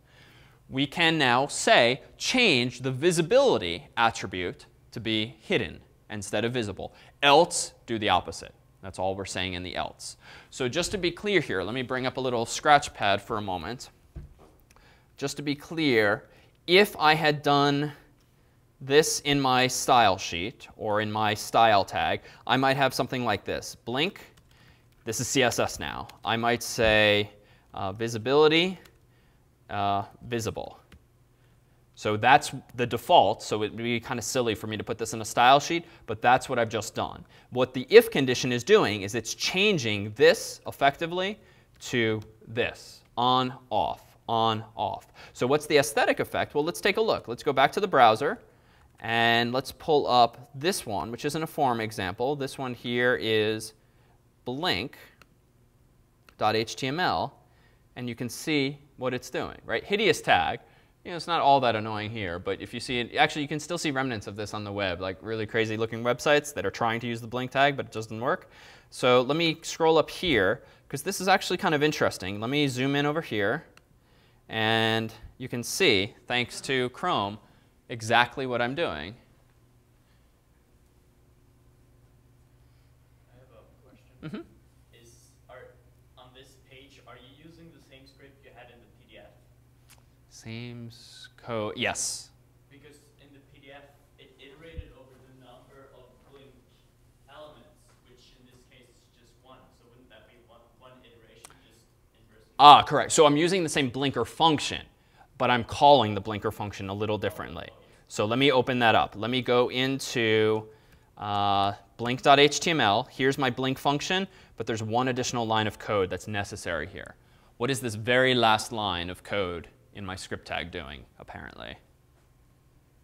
We can now say change the visibility attribute to be hidden instead of visible. Else, do the opposite. That's all we're saying in the else. So just to be clear here, let me bring up a little scratch pad for a moment. Just to be clear, if I had done this in my style sheet or in my style tag, I might have something like this. Blink. This is CSS now. I might say visibility visible. So that's the default. So it would be kind of silly for me to put this in a style sheet, but that's what I've just done. What the if condition is doing is it's changing this effectively to this, on, off, on, off. So what's the aesthetic effect? Well, let's take a look. Let's go back to the browser, and let's pull up this one, which isn't a form example. This one here is blink.html, and you can see what it's doing, right? Hideous tag. You know, it's not all that annoying here, but if you see it, actually you can still see remnants of this on the web, like really crazy looking websites that are trying to use the blink tag, but it doesn't work. So let me scroll up here, because this is actually kind of interesting. Let me zoom in over here, and you can see, thanks to Chrome, exactly what I'm doing. I have a question. Mm-hmm. On this page, are you using the same script you had in the PDF? Same code. Yes. Because in the PDF, it iterated over the number of blink elements, which in this case is just one. So wouldn't that be one iteration, just inversely? Ah, correct. So I'm using the same blinker function, but I'm calling the blinker function a little differently. So let me open that up. Let me go into blink.html. Here's my blink function, but there's one additional line of code that's necessary here. What is this very last line of code in my script tag doing, apparently?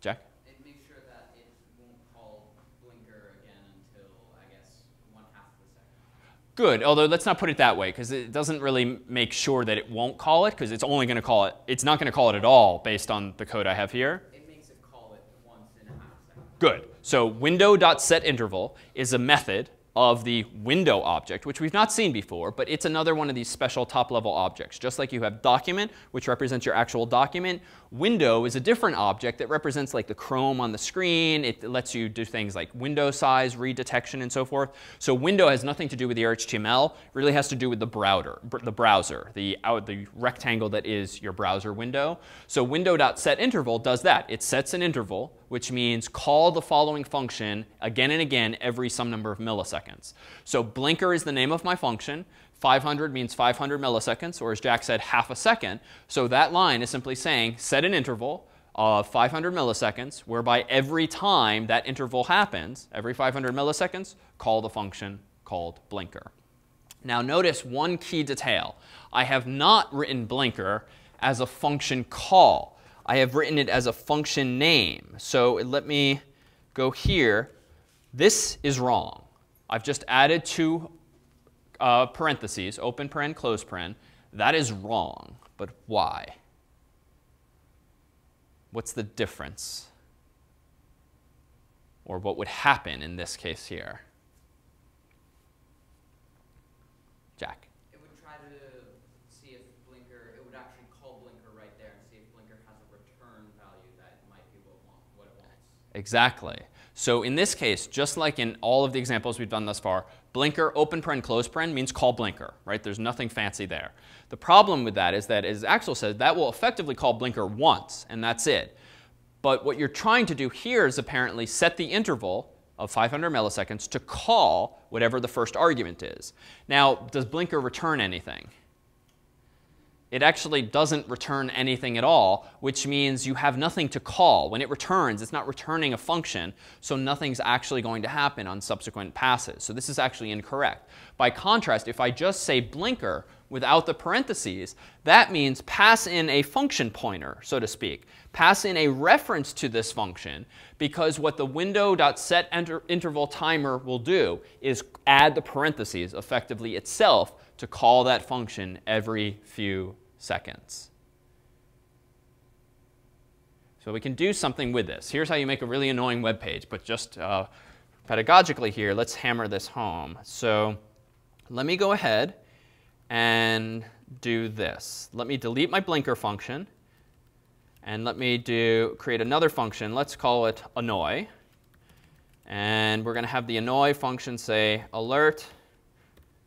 Jack? It makes sure that it won't call blinker again until, I guess, 1/2 of a second. Good, although let's not put it that way, because it doesn't really make sure that it won't call it, because it's only going to call it. It's not going to call it at all based on the code I have here. It makes it call it once in 1/2 second. Good. So window.setInterval is a method of the window object, which we've not seen before, but it's another one of these special top-level objects. Just like you have document, which represents your actual document, window is a different object that represents like the Chrome on the screen. It lets you do things like window size, read detection, and so forth. So window has nothing to do with your HTML. It really has to do with the browser, the rectangle that is your browser window. So window.setInterval does that. It sets an interval, which means call the following function again and again every some number of milliseconds. So blinker is the name of my function. 500 means 500 milliseconds, or as Jack said, 1/2 a second. So that line is simply saying set an interval of 500 milliseconds, whereby every time that interval happens, every 500 milliseconds, call the function called blinker. Now notice one key detail. I have not written blinker as a function call. I have written it as a function name. So let me go here. This is wrong. I've just added two parentheses, open paren, close paren. That is wrong. But why? What's the difference? Or what would happen in this case here? Jack? It would try to see if blinker, it would actually call blinker right there and see if blinker has a return value Exactly. So in this case, just like in all of the examples we've done thus far, blinker, open paren, close paren means call blinker, right? There's nothing fancy there. The problem with that is that, as Axel said, that will effectively call blinker once, and that's it. But what you're trying to do here is apparently set the interval of 500 milliseconds to call whatever the first argument is. Now, does blinker return anything? It actually doesn't return anything at all, which means you have nothing to call. When it returns, it's not returning a function, so nothing's actually going to happen on subsequent passes. So this is actually incorrect. By contrast, if I just say blinker without the parentheses, that means pass in a function pointer, so to speak. Pass in a reference to this function, because what the window.setInterval timer will do is add the parentheses effectively itself to call that function every few seconds. So we can do something with this. Here's how you make a really annoying web page, but just pedagogically here, let's hammer this home. So let me go ahead and do this. Let me delete my blinker function, and let me create another function. Let's call it annoy. And we're going to have the annoy function say alert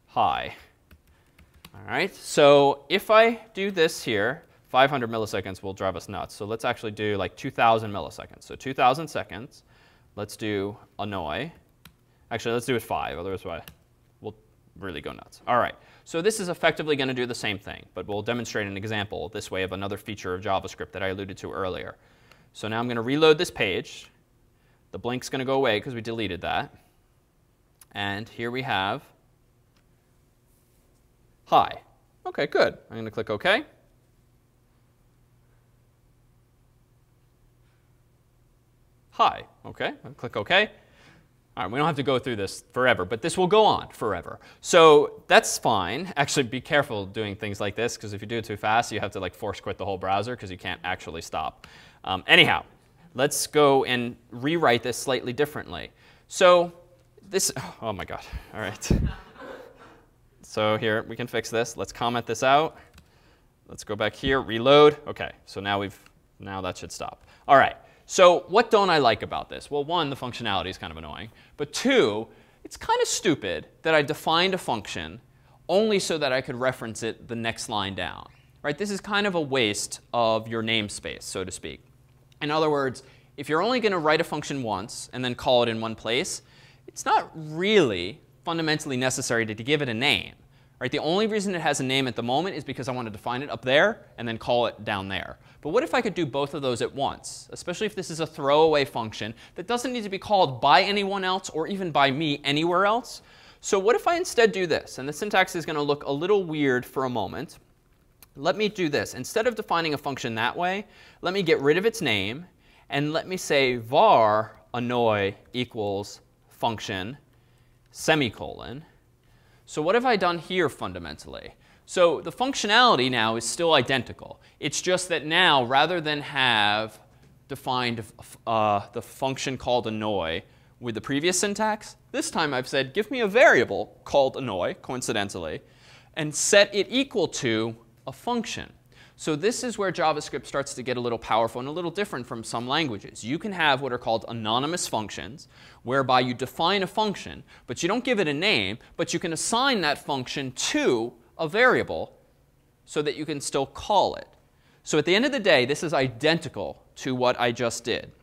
hi. All right, so if I do this here, 500 milliseconds will drive us nuts. So let's actually do like 2,000 milliseconds. So 2,000 seconds. Let's do annoy. Actually, let's do it 5. Otherwise, we'll really go nuts. All right, so this is effectively going to do the same thing. But we'll demonstrate an example this way of another feature of JavaScript that I alluded to earlier. So now I'm going to reload this page. The blink's going to go away because we deleted that. And here we have hi. OK, good. I'm going to click OK. Hi. OK, I'll click OK. All right, we don't have to go through this forever, but this will go on forever. So that's fine. Actually, be careful doing things like this, because if you do it too fast, you have to like force quit the whole browser because you can't actually stop. Anyhow, let's go and rewrite this slightly differently. So this, oh my God. All right. So here, we can fix this. Let's comment this out. Let's go back here, reload. OK, so now that should stop. All right. So what don't I like about this? Well, one, the functionality is kind of annoying. But two, it's kind of stupid that I defined a function only so that I could reference it the next line down. Right? This is kind of a waste of your namespace, so to speak. In other words, if you're only going to write a function once and then call it in one place, it's not really fundamentally necessary to give it a name. Right? The only reason it has a name at the moment is because I want to define it up there and then call it down there. But what if I could do both of those at once, especially if this is a throwaway function that doesn't need to be called by anyone else or even by me anywhere else? So what if I instead do this? And the syntax is going to look a little weird for a moment. Let me do this. Instead of defining a function that way, let me get rid of its name, and let me say var annoy equals function semicolon. So what have I done here fundamentally? So the functionality now is still identical. It's just that now, rather than have defined the function called annoy with the previous syntax, this time I've said, give me a variable called annoy, coincidentally, and set it equal to a function. So this is where JavaScript starts to get a little powerful and a little different from some languages. You can have what are called anonymous functions, whereby you define a function, but you don't give it a name, but you can assign that function to a variable so that you can still call it. So at the end of the day, this is identical to what I just did.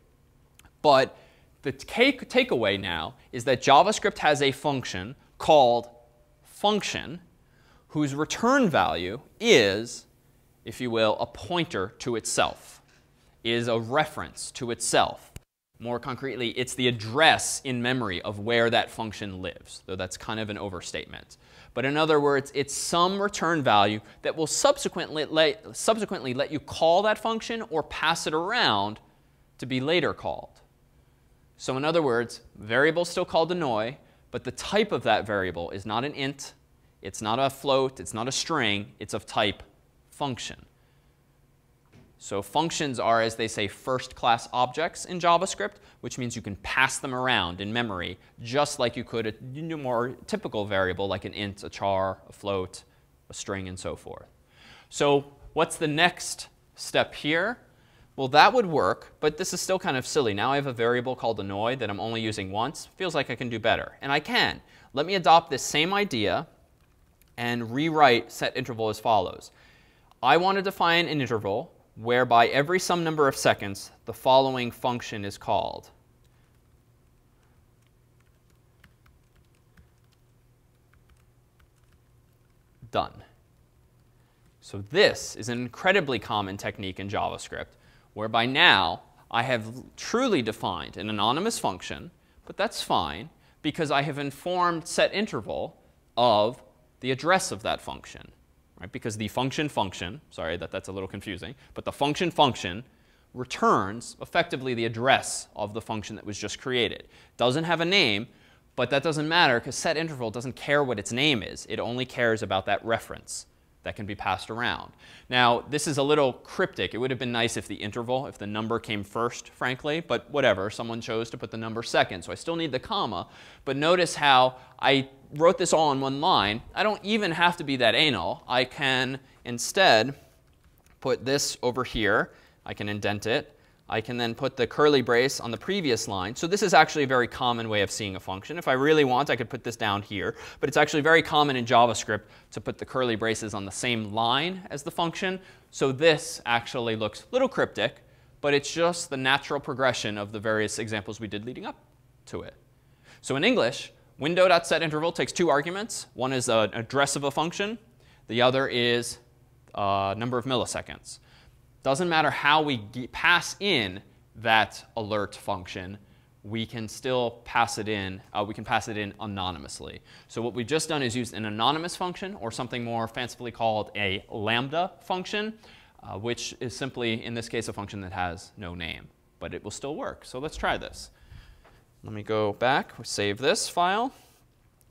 But the takeaway now is that JavaScript has a function called function whose return value is, if you will, a pointer to itself, is a reference to itself. More concretely, it's the address in memory of where that function lives, though that's kind of an overstatement. But in other words, it's some return value that will subsequently let you call that function or pass it around to be later called. So in other words, variable is still called annoy, but the type of that variable is not an int, it's not a float, it's not a string, it's of type function. So functions are, as they say, first-class objects in JavaScript, which means you can pass them around in memory just like you could a more typical variable like an int, a char, a float, a string, and so forth. So what's the next step here? Well, that would work, but this is still kind of silly. Now I have a variable called annoy that I'm only using once. Feels like I can do better. And I can. Let me adopt this same idea and rewrite setInterval as follows. I want to define an interval whereby every some number of seconds the following function is called. Done. So this is an incredibly common technique in JavaScript, whereby now I have truly defined an anonymous function, but that's fine because I have informed setInterval of the address of that function. Right? Because the function, sorry that's a little confusing, but the function returns effectively the address of the function that was just created. Doesn't have a name, but that doesn't matter because setInterval doesn't care what its name is. It only cares about that reference that can be passed around. Now, this is a little cryptic. It would have been nice if the interval, if the number came first, frankly, but whatever. Someone chose to put the number second, so I still need the comma. But notice how I wrote this all in one line. I don't even have to be that anal. I can instead put this over here. I can indent it. I can then put the curly brace on the previous line. So this is actually a very common way of seeing a function. If I really want, I could put this down here. But it's actually very common in JavaScript to put the curly braces on the same line as the function. So this actually looks a little cryptic, but it's just the natural progression of the various examples we did leading up to it. So in English, window.setInterval takes two arguments. One is an address of a function. The other is a number of milliseconds. Doesn't matter how we pass in that alert function, we can still pass it in. We can pass it in anonymously. So what we've just done is used an anonymous function, or something more fancifully called a lambda function, which is simply, in this case, a function that has no name. But it will still work. So let's try this. Let me go back, save this file,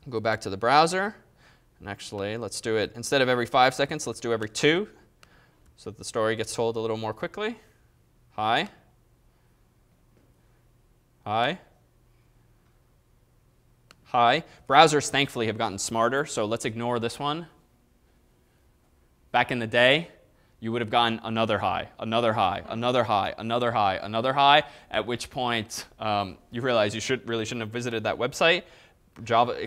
go back to the browser. And actually, let's do it, instead of every 5 seconds, let's do every 2. So that the story gets told a little more quickly. Hi. Hi. Hi. Browsers, thankfully, have gotten smarter, so let's ignore this one. Back in the day, you would have gotten another hi, another hi, another hi, another hi, another hi, at which point you realize you really shouldn't have visited that website.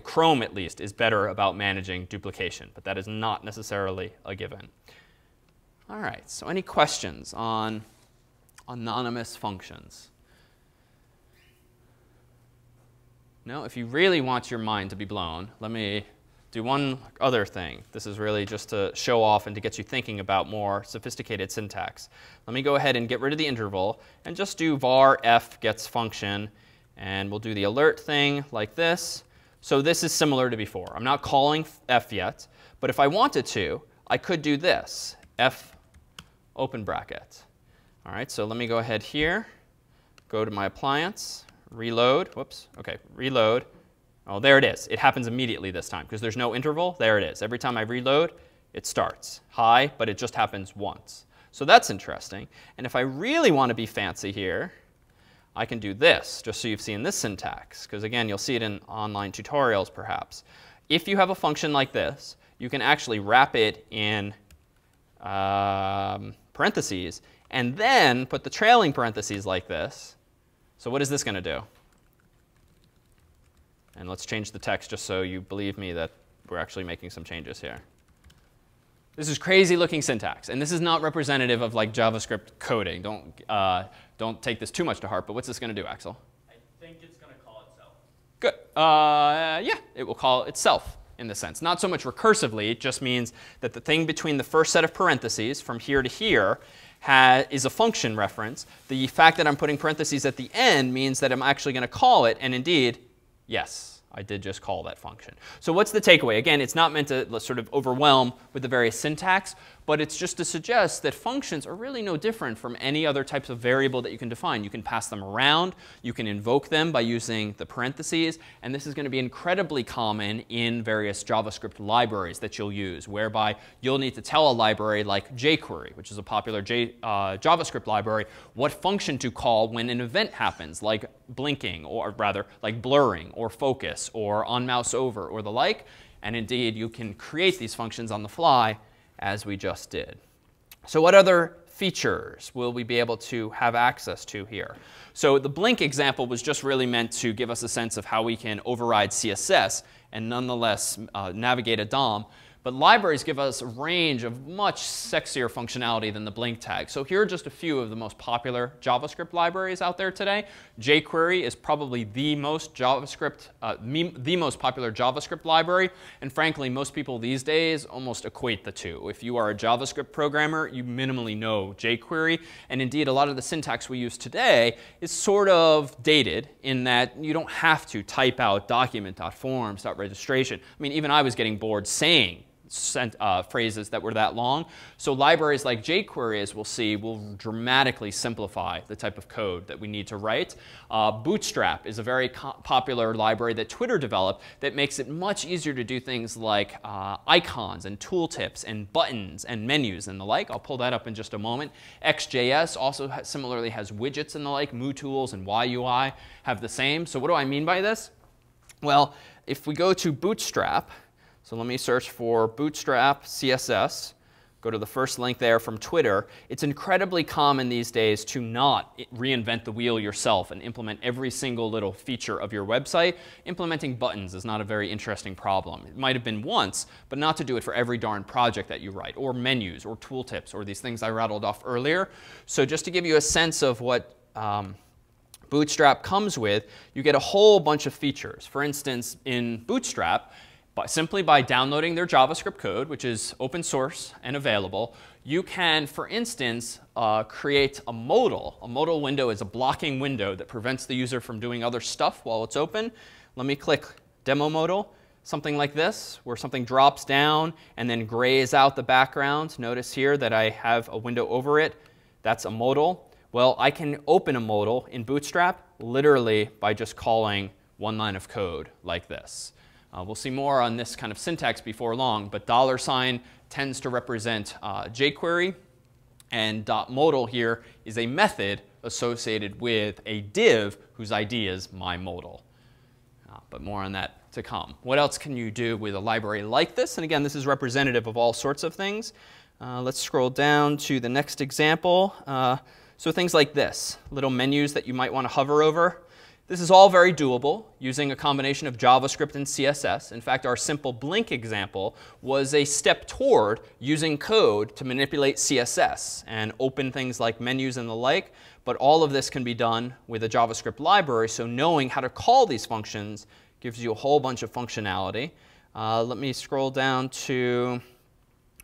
Chrome, at least, is better about managing duplication, but that is not necessarily a given. All right, so any questions on anonymous functions? No? If you really want your mind to be blown, let me do one other thing. This is really just to show off and to get you thinking about more sophisticated syntax. Let me go ahead and get rid of the interval and just do var f gets function. And we'll do the alert thing like this. So this is similar to before. I'm not calling f yet. But if I wanted to, I could do this, f open bracket. All right, so let me go ahead here, go to my appliance, reload. Whoops. OK, reload. Oh, there it is. It happens immediately this time because there's no interval. There it is. Every time I reload, it starts. Hi, but it just happens once. So that's interesting. And if I really want to be fancy here, I can do this, just so you've seen this syntax. Because again, you'll see it in online tutorials, perhaps. If you have a function like this, you can actually wrap it in parentheses, and then put the trailing parentheses like this. So what is this going to do? And let's change the text just so you believe me that we're actually making some changes here. This is crazy looking syntax. And this is not representative of like JavaScript coding. Don't take this too much to heart. But what's this going to do, Axel? I think it's going to call itself. Good. Yeah, it will call itself in the sense. Not so much recursively. It just means that the thing between the first set of parentheses from here to here is a function reference. The fact that I'm putting parentheses at the end means that I'm actually going to call it. And indeed, yes, I did just call that function. So what's the takeaway? Again, it's not meant to sort of overwhelm with the various syntax, but it's just to suggest that functions are really no different from any other types of variable that you can define. You can pass them around. You can invoke them by using the parentheses. And this is going to be incredibly common in various JavaScript libraries that you'll use, whereby you'll need to tell a library like jQuery, which is a popular JavaScript library, what function to call when an event happens, like blinking, or rather, like blurring, or focus, or on mouse over, or the like. And indeed, you can create these functions on the fly, as we just did. So what other features will we be able to have access to here? So the blink example was just really meant to give us a sense of how we can override CSS and nonetheless navigate a DOM. But libraries give us a range of much sexier functionality than the blink tag. So here are just a few of the most popular JavaScript libraries out there today. jQuery is probably the most popular JavaScript library. And frankly, most people these days almost equate the two. If you are a JavaScript programmer, you minimally know jQuery. And indeed, a lot of the syntax we use today is sort of dated in that you don't have to type out document.forms.registration. I mean, even I was getting bored saying phrases that were that long. So libraries like jQuery, as we'll see, will dramatically simplify the type of code that we need to write. Bootstrap is a very popular library that Twitter developed that makes it much easier to do things like icons and tooltips and buttons and menus and the like. I'll pull that up in just a moment. XJS also similarly has widgets and the like. MooTools and YUI have the same. So what do I mean by this? Well, if we go to Bootstrap, so let me search for Bootstrap CSS. Go to the first link there from Twitter. It's incredibly common these days to not reinvent the wheel yourself and implement every single little feature of your website. Implementing buttons is not a very interesting problem. It might have been once, but not to do it for every darn project that you write, or menus, or tooltips, or these things I rattled off earlier. So just to give you a sense of what Bootstrap comes with, you get a whole bunch of features. For instance, in Bootstrap, simply by downloading their JavaScript code, which is open source and available, you can, for instance, create a modal. A modal window is a blocking window that prevents the user from doing other stuff while it's open. Let me click Demo Modal. Something like this, where something drops down and then grays out the background. Notice here that I have a window over it. That's a modal. Well, I can open a modal in Bootstrap literally by just calling one line of code like this. We'll see more on this kind of syntax before long, but $sign tends to represent jQuery, and .modal here is a method associated with a div whose ID is myModal. But more on that to come. What else can you do with a library like this? And again, this is representative of all sorts of things. Let's scroll down to the next example. So things like this, little menus that you might want to hover over. This is all very doable using a combination of JavaScript and CSS. In fact, our simple blink example was a step toward using code to manipulate CSS and open things like menus and the like. But all of this can be done with a JavaScript library. So knowing how to call these functions gives you a whole bunch of functionality. Let me scroll down to,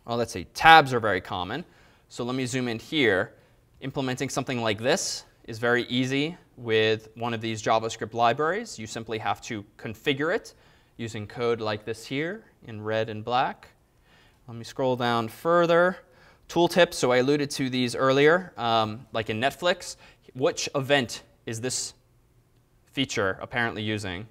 well, let's see, tabs are very common. So let me zoom in here. Implementing something like this is very easy with one of these JavaScript libraries. You simply have to configure it using code like this here in red and black. Let me scroll down further. Tooltips, so I alluded to these earlier, like in Netflix. Which event is this feature apparently using?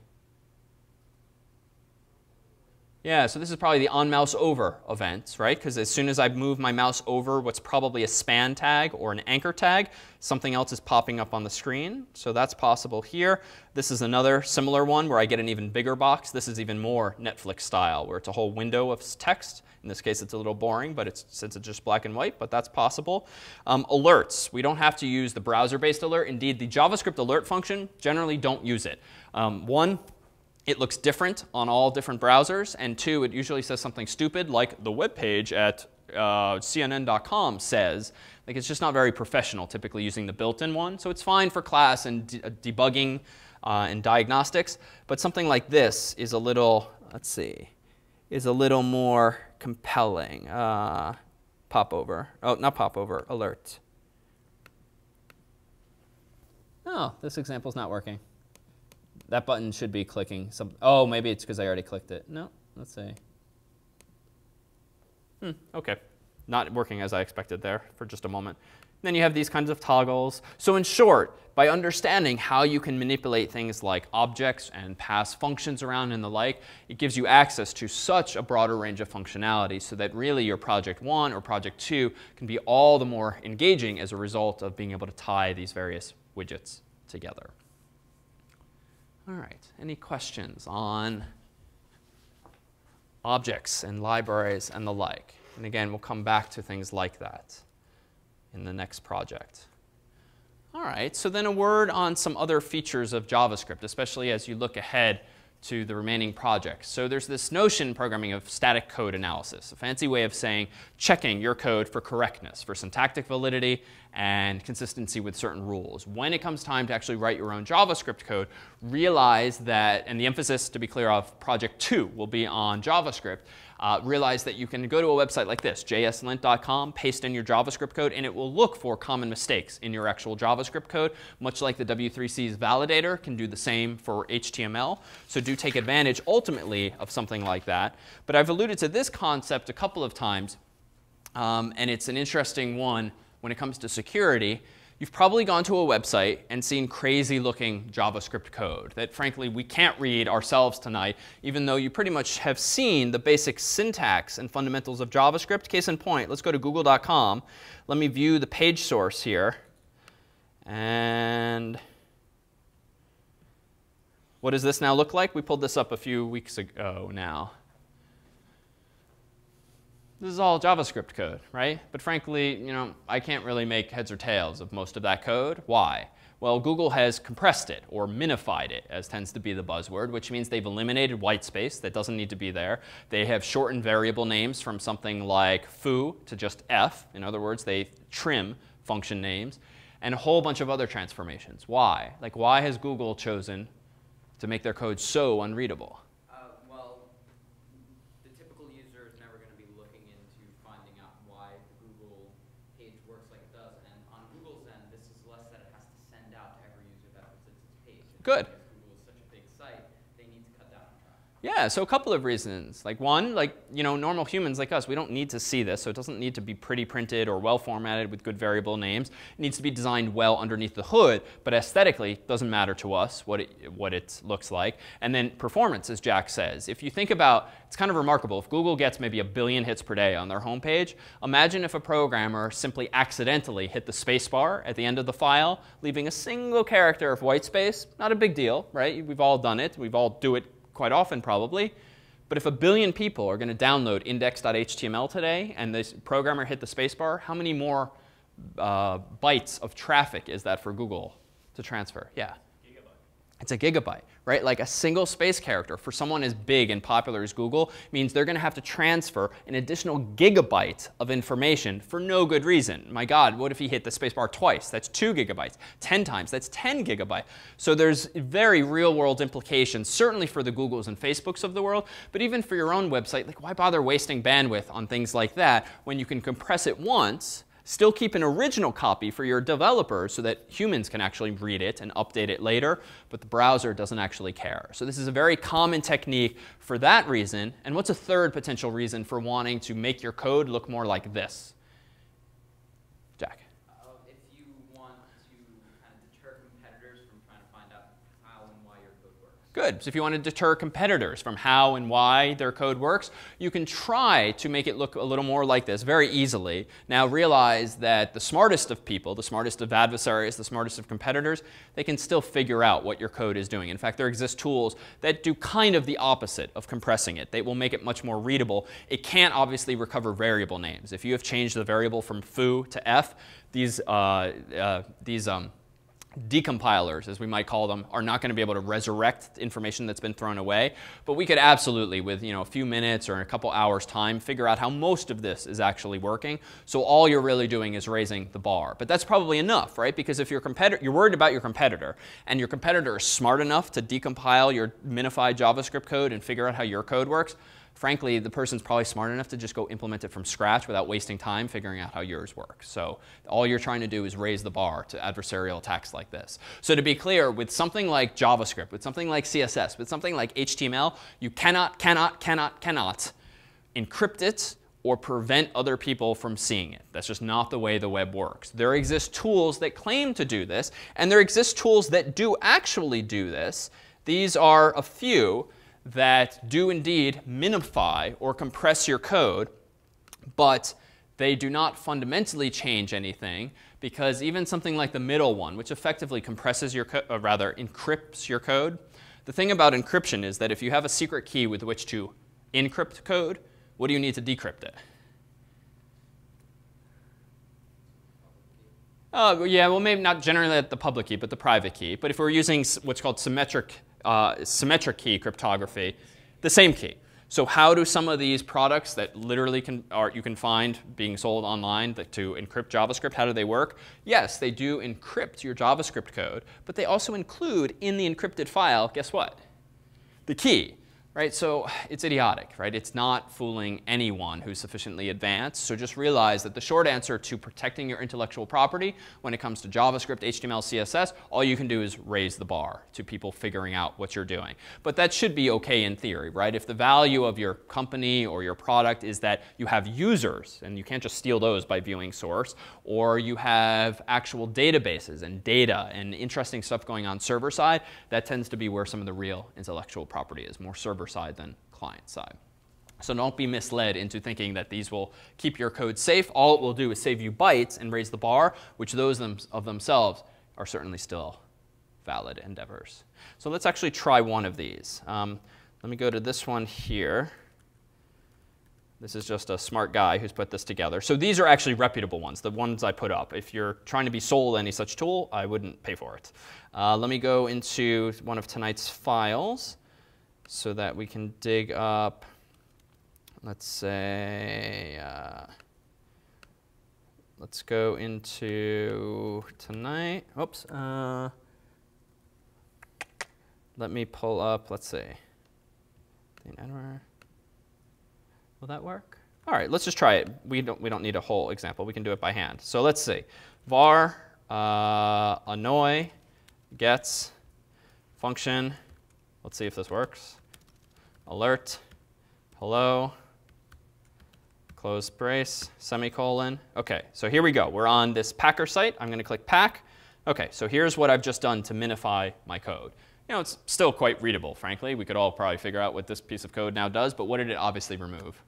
Yeah, so this is probably the on-mouse over event, right? Because as soon as I move my mouse over what's probably a span tag or an anchor tag, something else is popping up on the screen. So that's possible here. This is another similar one where I get an even bigger box. This is even more Netflix style, where it's a whole window of text. In this case, it's a little boring, but since it's just black and white, but that's possible. Alerts. We don't have to use the browser-based alert. Indeed, the JavaScript alert function, generally don't use it. One, it looks different on all different browsers. And two, it usually says something stupid like the web page at CNN.com says. Like, it's just not very professional, typically using the built-in one. So it's fine for class and debugging and diagnostics. But something like this is a little, let's see, is a little more compelling. Popover. Oh, not popover, alert. Oh, this example's not working. That button should be clicking some. Oh, maybe it's because I already clicked it. No, let's see. OK, not working as I expected there for just a moment. And then you have these kinds of toggles. So in short, by understanding how you can manipulate things like objects and pass functions around and the like, it gives you access to such a broader range of functionality so that really your project 1 or project 2 can be all the more engaging as a result of being able to tie these various widgets together. All right, any questions on objects and libraries and the like? And again, we'll come back to things like that in the next project. All right, so then a word on some other features of JavaScript, especially as you look ahead to the remaining projects. So there's this notion in programming of static code analysis, a fancy way of saying checking your code for correctness, for syntactic validity and consistency with certain rules. When it comes time to actually write your own JavaScript code, realize that, and the emphasis, to be clear, of project 2 will be on JavaScript, realize that you can go to a website like this, jslint.com, paste in your JavaScript code, and it will look for common mistakes in your actual JavaScript code, much like the W3C's validator can do the same for HTML. So do take advantage, ultimately, of something like that. But I've alluded to this concept a couple of times, and it's an interesting one when it comes to security. You've probably gone to a website and seen crazy looking JavaScript code that, frankly, we can't read ourselves tonight, even though you pretty much have seen the basic syntax and fundamentals of JavaScript. Case in point, let's go to google.com. Let me view the page source here. And what does this now look like? We pulled this up a few weeks ago now. This is all JavaScript code, right? But frankly, I can't really make heads or tails of most of that code. Why? Well, Google has compressed it or minified it, as tends to be the buzzword, which means they've eliminated white space that doesn't need to be there. They have shortened variable names from something like foo to just f. In other words, they trim function names, and a whole bunch of other transformations. Why? Like, why has Google chosen to make their code so unreadable? Good. Google is such a big site, they need to cut down on traffic. Yeah, so a couple of reasons. Like one, normal humans like us, we don't need to see this, so it doesn't need to be pretty printed or well formatted with good variable names. It needs to be designed well underneath the hood, but aesthetically, it doesn't matter to us what it looks like. And then performance, as Jack says. If you think about, it's kind of remarkable. If Google gets maybe 1 billion hits per day on their homepage, imagine if a programmer simply accidentally hit the space bar at the end of the file, leaving a single character of white space. Not a big deal, right? We've all done it. We've all do it quite often, probably. But if 1 billion people are going to download index.html today and this programmer hit the spacebar, how many more bytes of traffic is that for Google to transfer? Yeah. It's a gigabyte, right? Like a single space character for someone as big and popular as Google means they're going to have to transfer an additional gigabyte of information for no good reason. My God, what if he hit the spacebar twice? That's 2 gigabytes. 10 times, that's 10 gigabytes. So there's very real-world implications, certainly for the Googles and Facebooks of the world, but even for your own website. Like, why bother wasting bandwidth on things like that when you can compress it once, still keep an original copy for your developers so that humans can actually read it and update it later, but the browser doesn't actually care. So this is a very common technique for that reason. And what's a third potential reason for wanting to make your code look more like this? Jack. If you want to kind of deter competitors from trying to find out how and why your code works. Good. So if you want to deter competitors from how and why their code works, you can try to make it look a little more like this very easily. Now realize that the smartest of people, the smartest of adversaries, the smartest of competitors, they can still figure out what your code is doing. In fact, there exist tools that do kind of the opposite of compressing it. They will make it much more readable. It can't obviously recover variable names. If you have changed the variable from foo to f, these decompilers, as we might call them, are not going to be able to resurrect information that's been thrown away. But we could absolutely, with a few minutes or a couple hours time, figure out how most of this is actually working. So all you're really doing is raising the bar. But that's probably enough, right? Because if you're worried about your competitor, and your competitor is smart enough to decompile your minified JavaScript code and figure out how your code works, frankly, the person's probably smart enough to just go implement it from scratch without wasting time figuring out how yours works. So all you're trying to do is raise the bar to adversarial attacks like this. So to be clear, with something like JavaScript, with something like CSS, with something like HTML, you cannot encrypt it or prevent other people from seeing it. That's just not the way the web works. There exist tools that claim to do this, and there exist tools that do actually do this. These are a few that do indeed minify or compress your code, but they do not fundamentally change anything, because even something like the middle one, which effectively compresses your encrypts your code. The thing about encryption is that if you have a secret key with which to encrypt code, what do you need to decrypt it? Yeah, well, maybe not generally at the public key, but the private key. But if we're using what's called symmetric key cryptography, the same key. So how do some of these products that literally you can find being sold online to encrypt JavaScript, how do they work? Yes, they do encrypt your JavaScript code, but they also include in the encrypted file, guess what? The key. Right? So it's idiotic, right? It's not fooling anyone who's sufficiently advanced. So just realize that the short answer to protecting your intellectual property when it comes to JavaScript, HTML, CSS, all you can do is raise the bar to people figuring out what you're doing. But that should be OK in theory, right? If the value of your company or your product is that you have users, and you can't just steal those by viewing source, or you have actual databases and data and interesting stuff going on server side, that tends to be where some of the real intellectual property is, more server side than client side. So don't be misled into thinking that these will keep your code safe. All it will do is save you bytes and raise the bar, which those of themselves are certainly still valid endeavors. So let's actually try one of these. Let me go to this one here. This is just a smart guy who's put this together. So these are actually reputable ones, the ones I put up. If you're trying to be sold any such tool, I wouldn't pay for it. Let me go into one of tonight's files so that we can dig up, let's say, let's go into tonight. Oops. Let me pull up, let's see. Will that work? All right, let's just try it. We don't need a whole example. We can do it by hand. So let's see. Var annoy gets function. Let's see if this works. Alert, hello, close brace, semicolon. OK, so here we go. We're on this packer site. I'm going to click pack. OK, so here's what I've just done to minify my code. You know, it's still quite readable, frankly. We could all probably figure out what this piece of code now does. But what did it obviously remove?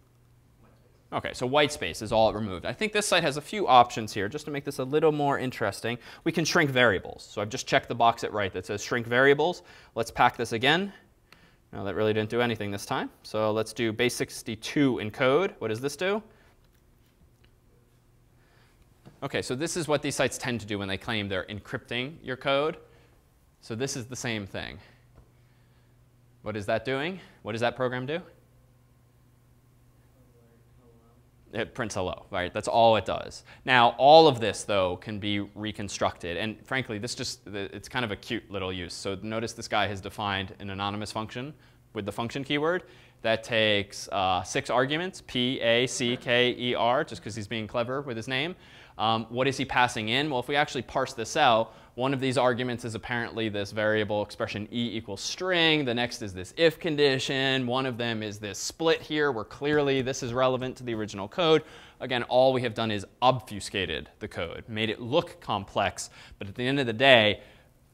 OK, so white space is all it removed. I think this site has a few options here. Just to make this a little more interesting, we can shrink variables. So I've just checked the box at right that says shrink variables. Let's pack this again. No, that really didn't do anything this time. So let's do base62 in code. What does this do? OK, so this is what these sites tend to do when they claim they're encrypting your code. So this is the same thing. What is that doing? What does that program do? It prints hello, right? That's all it does. Now, all of this, though, can be reconstructed. And frankly, it's kind of a cute little use. So notice this guy has defined an anonymous function with the function keyword that takes 6 arguments, P, A, C, K, E, R, just because he's being clever with his name. What is he passing in? Well, if we actually parse this out, one of these arguments is apparently this variable expression E equals string. The next is this if condition. One of them is this split here, where clearly this is relevant to the original code. Again, all we have done is obfuscated the code, made it look complex. But at the end of the day,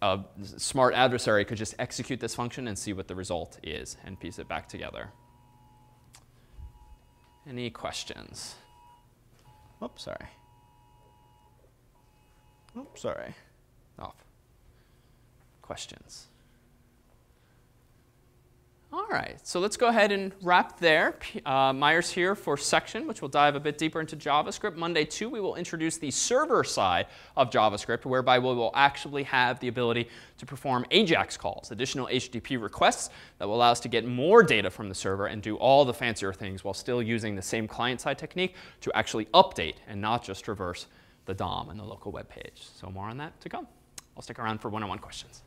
a smart adversary could just execute this function and see what the result is and piece it back together. Any questions? Oops, sorry. Oops, sorry. Off. Questions? All right, so let's go ahead and wrap there. Meyer's here for section, which will dive a bit deeper into JavaScript. Monday 2, we will introduce the server side of JavaScript, whereby we will actually have the ability to perform AJAX calls, additional HTTP requests that will allow us to get more data from the server and do all the fancier things while still using the same client-side technique to actually update and not just traverse the DOM and the local web page. So more on that to come. I'll stick around for one-on-one questions.